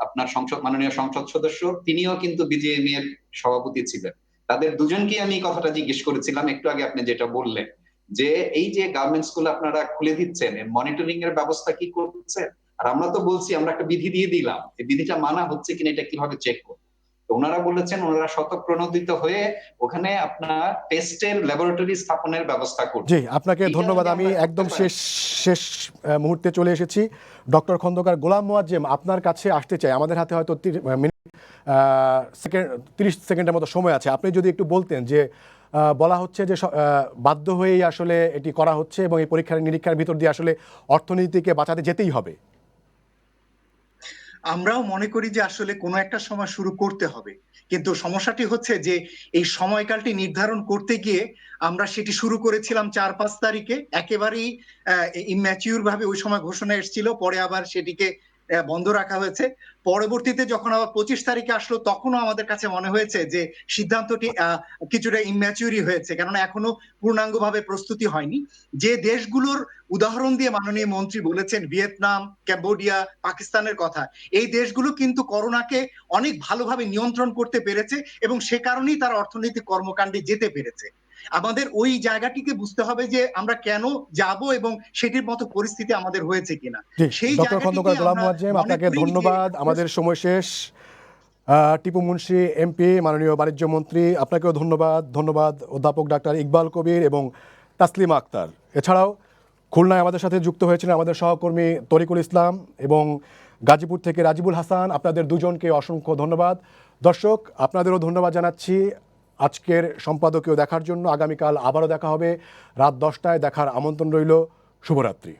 আপনার মাননীয় সংসদ সদস্য, তিনিও কিন্তু বিজিএম এর সভাপতি ছিলেন। তাদের দুজনকে আমি এই কথাটা জিজ্ঞেস করেছিলাম একটু আগে আপনি যেটা বললেন, যে এই যে গার্মেন্টস গুলো আপনারা খুলে দিচ্ছেন, মনিটরিং এর ব্যবস্থা কি করছেন? আর আমরা তো বলছি আমরা একটা বিধি দিয়ে দিলাম, এই বিধিটা মানা হচ্ছে কিনা এটা কিভাবে চেক করব? তো ওনারা বলেছেন ওনারা স্বতঃপ্রণোদিত হয়ে ওখানে আপনার টেস্টের ল্যাবরেটরি স্থাপনের ব্যবস্থা করবে। জি, আপনাকে ধন্যবাদ। আমি একদম শেষ মুহূর্তে চলে এসেছি। ডক্টর খন্দকার গোলাম মোয়াজ্জেম, আপনার কাছে আসতে চাই। আমাদের হাতে হয়তো 30 সেকেন্ডের মতো সময় আছে। আপনি যদি একটু বলতেন যে বলা হচ্ছে যে বাধ্য হয়েই আসলে এটি করা হচ্ছে এবং এই পরীক্ষার নিরীক্ষার ভিতর দিয়ে আসলে অর্থনীতিকে বাঁচাতে যেতেই হবে। আমরাও মনে করি যে আসলে কোনো একটা সময় শুরু করতে হবে, কিন্তু সমস্যাটি হচ্ছে যে এই সময়কালটি নির্ধারণ করতে গিয়ে আমরা সেটি শুরু করেছিলাম 4-5 তারিখে, একেবারেই ইম্যাচিউর ভাবে ওই সময় ঘোষণা এসেছিল, পরে আবার সেটিকে বন্ধ রাখা হয়েছে। পরবর্তীতে যখন আবার 25 তারিখে আসলো, তখনও আমাদের কাছে মনে হয়েছে যে সিদ্ধান্তটি কিছুটা ইম্যাচিউরই হয়েছে, কেননা এখনো পূর্ণাঙ্গভাবে প্রস্তুতি হয়নি। যে দেশগুলোর উদাহরণ দিয়ে মাননীয় মন্ত্রী বলেছেন, ভিয়েতনাম, কম্বোডিয়া, পাকিস্তানের কথা, এই দেশগুলো কিন্তু করোনাকে অনেক ভালোভাবে নিয়ন্ত্রণ করতে পেরেছে এবং সে কারণেই তারা অর্থনৈতিক কর্মকাণ্ডে যেতে পেরেছে। আমাদের ওই জায়গাটিকে বুঝতে হবে যে আমরা কেন যাব এবং সেটির মতো পরিস্থিতি আমাদের হয়েছে কিনা। সেই ডক্টর খন্দকার গোলাম মোয়াজ্জেম, আপনাকে ধন্যবাদ। আমাদের সময় শেষ। টিপু মুন্সি এমপি, মাননীয় বাণিজ্য মন্ত্রী, আপনাকেও ধন্যবাদ অধ্যাপক ডাক্তার ইকবাল কবির এবং তাসলিমা আক্তার। এছাড়াও খুলনায় আমাদের সাথে যুক্ত হয়েছিলেন আমাদের সহকর্মী তরিকুল ইসলাম এবং গাজীপুর থেকে রাজিবুল হাসান। আপনাদের দুজনকে অসংখ্য ধন্যবাদ। দর্শক, আপনাদেরও ধন্যবাদ জানাচ্ছি আজকের সম্পাদকীয় দেখার জন্য। আগামীকাল আবারও দেখা হবে রাত 10টায়। দেখার আমন্ত্রণ রইল। শুভরাত্রি।